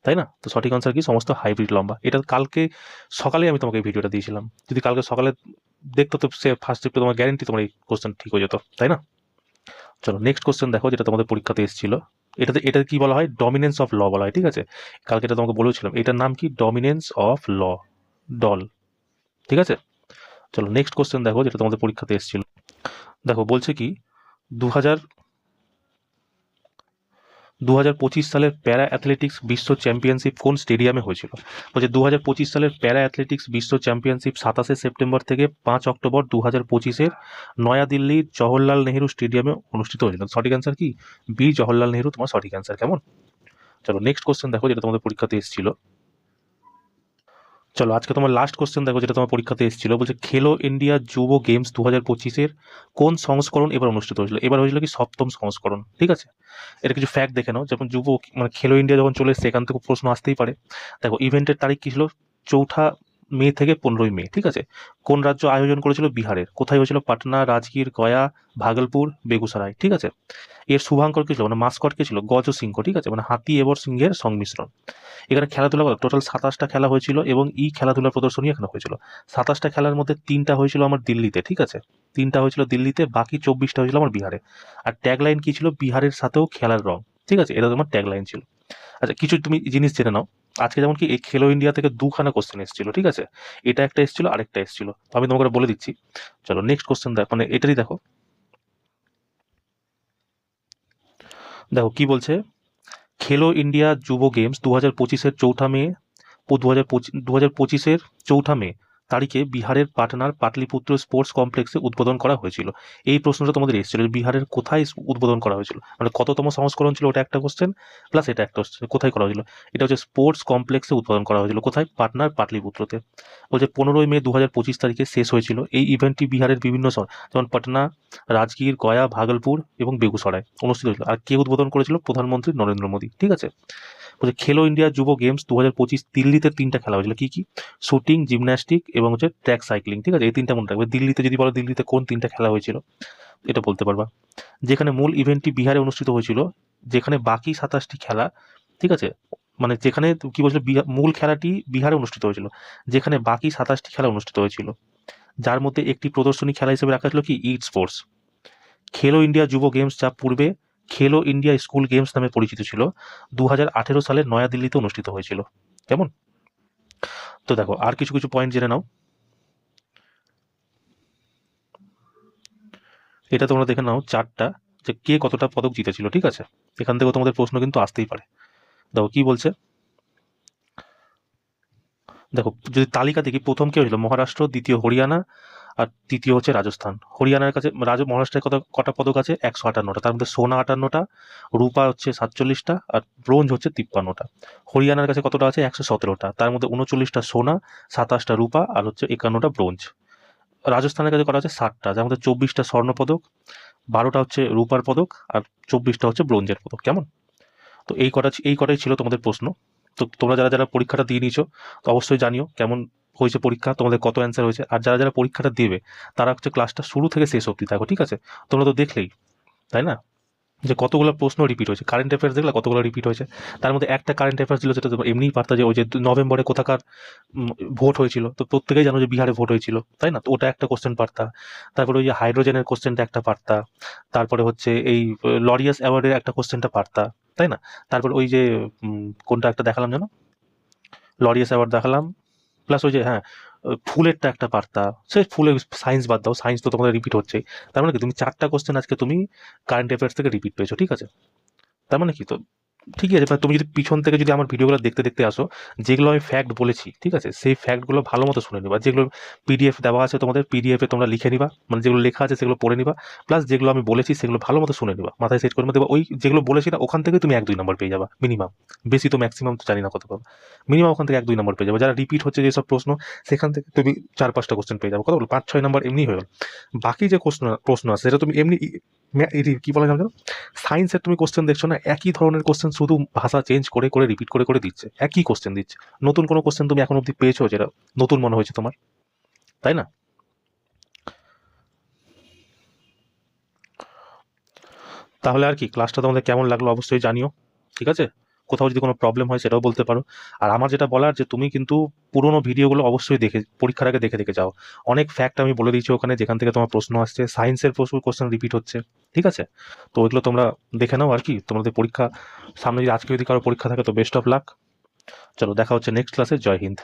তাই না? তো সঠিক আনসার কি, সমস্ত হাইব্রিড লম্বা। এটা কালকে সকালে আমি তোমাকে এই ভিডিওটা দিয়েছিলাম, যদি কালকে সকালে দেখতো তো সে ফার্স্ট স্টেপে তোমার গ্যারেন্টি তোমার এই কোশ্চেন ঠিক হয়ে যেত, তাই না? চলো নেক্সট কোশ্চেন দেখো, যেটা তোমাদের পরীক্ষাতে এসেছিল। এটা কি বলা হয়? ডমিনেন্স অফ ল বলা হয়, ঠিক আছে? কালকে এটা তোমাকে বলেছিলাম, এটার নাম কি? ডমিনেন্স অফ ল, ডল, ঠিক আছে? চলো নেক্সট কোশ্চেন দেখো, যেটা তোমাদের পরীক্ষাতে এসেছিল। দেখো বলছে কি, 2000 2025 সালের প্যারা অ্যাথলেটিক্স বিশ্ব চ্যাম্পিয়নশিপ কোন স্টেডিয়ামে হয়েছিল? বলছে 2025 সালের প্যারা অ্যাথলেটিক্স বিশ্ব চ্যাম্পিয়নশিপ 27 সেপ্টেম্বর থেকে 5 অক্টোবর 2025 নয়াদিল্লির জওহরলাল নেহেরু স্টেডিয়ামে অনুষ্ঠিত হয়েছিল। সঠিক অ্যান্সার কি? বি জওহরলাল নেহেরু তোমার সঠিক অ্যান্সার। কেমন? চলো নেক্সট কোশ্চেন দেখো, যেটা তোমাদের পরীক্ষাতে এসেছিল। চলো আজকে তোমার লাস্ট কোশ্চেন দেখো, যেটা তোমার পরীক্ষাতে এসেছিল। বলছে খেলো ইন্ডিয়া যুব গেমস 2025 কোন সংস্করণ এবার অনুষ্ঠিত হয়েছিল? এবার হয়েছিল কি 7ম সংস্করণ, ঠিক আছে? এটা কিছু ফ্যাক্ট দেখে নাও, যেমন যুব মানে খেলো ইন্ডিয়া যখন চলে এসছে, এখান থেকে প্রশ্ন আসতেই পারে। দেখো ইভেন্টের তারিখ কি ছিল? 4 মে থেকে 15 মে, ঠিক আছে? কোন রাজ্য আয়োজন করেছিল? বিহারের। কোথায় হয়েছিল? পাটনা, রাজগীর, গয়া, ভাগলপুর, বেগুসরাই, ঠিক আছে? এর শুভাঙ্কর কি ছিল মানে মাস্কট কে ছিল? গজ সিংহ, ঠিক আছে? মানে হাতি এবং সিংহের সংমিশ্রণ। এখানে খেলাধুলা টোটাল 27টা খেলা হয়েছিল, এবং খেলাধুলার প্রদর্শনী এখানে হয়েছিল। 27টা খেলার মধ্যে 3টা হয়েছিল আমার দিল্লিতে, ঠিক আছে? 3টা হয়েছিল দিল্লিতে, বাকি 24টা হয়েছিল আমার বিহারে। আর ট্যাগলাইন কি ছিল? বিহারের সাথেও খেলার রং। ঠিক আছে, এটা তোমার ট্যাগলাইন ছিল। আচ্ছা, কিছু তুমি জিনিস জেনে নাও। আজকে যেমন কি এই খেলো ইন্ডিয়া থেকে 2খানা কোশ্চেন এসেছিল, ঠিক আছে? এটা একটা এসেছিল, আরেকটা এসেছিল, তো আমি তোমাকে বলে দিচ্ছি। চলো নেক্সট কোশ্চেন দেখো, মানে এটারই দেখো। দেখো কি বলছে, খেলো ইন্ডিয়া যুব গেমস 2025-এর 4 মে, 2025-এর 4 মে তারিখে বিহারের পাটনার পাটলিপুত্র স্পোর্টস কমপ্লেক্সে উদ্বোধন করা হয়েছিল। এই প্রশ্নটা তোমাদের এসেছিল, বিহারের কোথায় উদ্বোধন করা হয়েছিল, মানে কততম সংস্করণ ছিল, ওটা একটা কোশ্চেন, প্লাস এটা একটা কোশ্চেন, কোথায় করা হয়েছিল। এটা হচ্ছে স্পোর্টস কমপ্লেক্সে উদ্বোধন করা হয়েছিল, কোথায়? পাটনার পাটলিপুত্রতে। বলছে 15 মে 2025 তারিখে শেষ হয়েছিল। এই ইভেন্টটি বিহারের বিভিন্ন শহর যেমন পাটনা, রাজগীর, গয়া, ভাগলপুর এবং বেগুসরায় অনুষ্ঠিত হয়েছিল। আর কে উদ্বোধন করেছিল? প্রধানমন্ত্রী নরেন্দ্র মোদী। ঠিক আছে, বলছে খেলো ইন্ডিয়া যুব গেমস 2025 দিল্লিতে 3টা খেলা হয়েছিল। কি কি? শুটিং, জিমন্যাস্টিক এবং হচ্ছে ট্র্যাক সাইক্লিং। ঠিক আছে, এই 3টা মনে রাখবে। দিল্লিতে যদি বলো দিল্লিতে কোন 3টা খেলা হয়েছিল, এটা বলতে পারবা। যেখানে মূল ইভেন্টটি বিহারে অনুষ্ঠিত হয়েছিল, যেখানে বাকি 27টি খেলা, ঠিক আছে, মানে যেখানে কি বলছিল, মূল খেলাটি বিহারে অনুষ্ঠিত হয়েছিল, যেখানে বাকি 27টি খেলা অনুষ্ঠিত হয়েছিল, যার মধ্যে একটি প্রদর্শনী খেলা হিসেবে রাখা ছিল কি? ই স্পোর্টস। খেলো ইন্ডিয়া যুব গেমস, যা পূর্বে খেলো ইন্ডিয়া স্কুল গেমস নামে পরিচিত ছিল, 2018 সালে নয়াদিল্লিতে অনুষ্ঠিত হয়েছিল। কেমন? তো দেখো আর কিছু কিছু পয়েন্ট জেনে নাও। এটা তোমরা দেখে নাও চারটা, যে কে কতটা পদক জিতেছিল। ঠিক আছে, এখান থেকেও তোমাদের প্রশ্ন কিন্তু আসতেই পারে। দেখো কি বলছে, দেখো যদি তালিকা দেখি, প্রথম কে হয়েছিল? মহারাষ্ট্র, দ্বিতীয় হরিয়ানা, আর তৃতীয় হচ্ছে রাজস্থান। হরিয়ানার কাছে মহারাষ্ট্রের কটা পদক আছে? 158টা, তার মধ্যে সোনা 58টা, রূপা হচ্ছে 47টা, আর ব্রোঞ্জ হচ্ছে 53টা। হরিয়ানার কাছে কতটা আছে? 117টা, তার মধ্যে 39টা সোনা, 27টা রূপা, আর হচ্ছে 51টা ব্রোঞ্জ। রাজস্থানের কাছে করা আছে 60টা, যার মধ্যে 24টা স্বর্ণ পদক, 12টা হচ্ছে রূপার পদক, আর 24টা হচ্ছে ব্রোঞ্জের পদক। কেমন? তো এই কটাই ছিল তোমাদের প্রশ্ন। তো তোমরা যারা যারা পরীক্ষাটা দিয়ে নিয়েছো, তো অবশ্যই জানিও কেমন হয়েছে পরীক্ষা, তোমাদের কত অ্যান্সার হয়েছে। আর যারা যারা পরীক্ষাটা দেবে, তারা হচ্ছে ক্লাসটা শুরু থেকে শেষ অবধি থাকো। ঠিক আছে, তোমরা তো দেখলেই, তাই না, যে কতগুলো প্রশ্ন রিপিট হয়েছে। কারেন্ট অ্যাফেয়ার্স দেখলে কতগুলো রিপিট হয়েছে। তার মধ্যে একটা কারেন্ট অ্যাফেয়ার্স ছিল, যেটা তোমরা এমনিই পারতা, যে ওই যে নভেম্বরে কোথাকার ভোট হয়েছিল, তো প্রত্যেকেই জানো যে বিহারে ভোট হয়েছিল, তাই না? তো ওটা একটা কোশ্চেন পারতা। তারপরে ওই যে হাইড্রোজেনের কোশ্চেনটা একটা পারতা। তারপরে হচ্ছে এই লরিয়াস অ্যাওয়ার্ডের একটা কোশ্চেনটা পারতা, তাই না? তারপর ওই যে কোনটা একটা দেখালাম জানো, লরিয়াস অ্যাওয়ার্ড দেখালাম, প্লাস ওই যে হ্যাঁ, ফুলেরটা একটা পারতা। সে ফুলের সায়েন্স বাদ দাও, সায়েন্স তো তোমাদের রিপিট হচ্ছে। তার মানে কি তুমি 4টা কোশ্চেন আজকে তুমি কারেন্ট অ্যাফেয়ার্স থেকে রিপিট পেয়েছো। ঠিক আছে, তার মানে কি, তো ঠিকই আছে। তুমি যদি পিছন থেকে যদি আমার ভিডিওগুলো দেখতে দেখতে আসো, যেগুলো আমি ফ্যাক্ট বলেছি, ঠিক আছে, সেই ফ্যাক্টগুলো ভালো মতো শুনে নিবা। যেগুলো পিডিএফ দেওয়া আছে তোমাদের, পিডিএফে তোমরা লিখে নিবা, মানে যেগুলো লেখা আছে সেগুলো পড়ে নিবা, প্লাস যেগুলো আমি বলেছি সেগুলো ভালো মতো শুনে নিবা, মাথায় সেট করে দেবা। ওই যেগুলো বলেছি না, ওখান থেকে তুমি 1-2 নম্বর পেয়ে যাবা মিনিমাম। বেশি তো ম্যাক্সিমাম তো জানি না কত পাবো, মিনিমাম ওখান থেকে 1-2 নম্বর পেয়ে যাবে। যারা রিপিট হচ্ছে যেসব প্রশ্ন, সেখান থেকে তুমি 4-5টা কোশ্চেন পেয়ে যাবো। কত বলো, 5-6 নম্বর এমনি হয়ে গেল। বাকি যে প্রশ্ন আছে সেটা তুমি এমনি কি বলা যাবে, সায়েন্সের তুমি কোশ্চেন দেখছো না, একই ধরনের কোশ্চেন, শুধু ভাষা চেঞ্জ করে করে রিপিট করে করে দিচ্ছে, একই কোশ্চেন দিচ্ছে। নতুন কোনো কোশ্চেন তুমি এখন অব্দি পেয়েছো যেটা নতুন মনে হয়েছে তোমার? তাই না? তাহলে আর কি, ক্লাসটা তোমাদের কেমন লাগলো অবশ্যই জানিও। ঠিক আছে, কোথাও যদি কোনো প্রবলেম হয় সেটাও বলতে পারো। আর আমার যেটা বলার, যে তুমি কিন্তু পুরোনো ভিডিওগুলো অবশ্যই দেখে, পরীক্ষার আগে দেখে দেখে যাও। অনেক ফ্যাক্ট আমি বলে দিয়েছি ওখানে, যেখান থেকে তোমার প্রশ্ন আসছে। সায়েন্সের প্রচুর কোশ্চেন রিপিট হচ্ছে। ঠিক আছে, তো ওইগুলো তোমরা দেখে নাও। আর কি, তোমাদের পরীক্ষা সামনে, যদি আজকে যদি কারো পরীক্ষা থাকে, তো বেস্ট অফ লাক। চলো দেখা হচ্ছে নেক্সট ক্লাসে। জয় হিন্দ।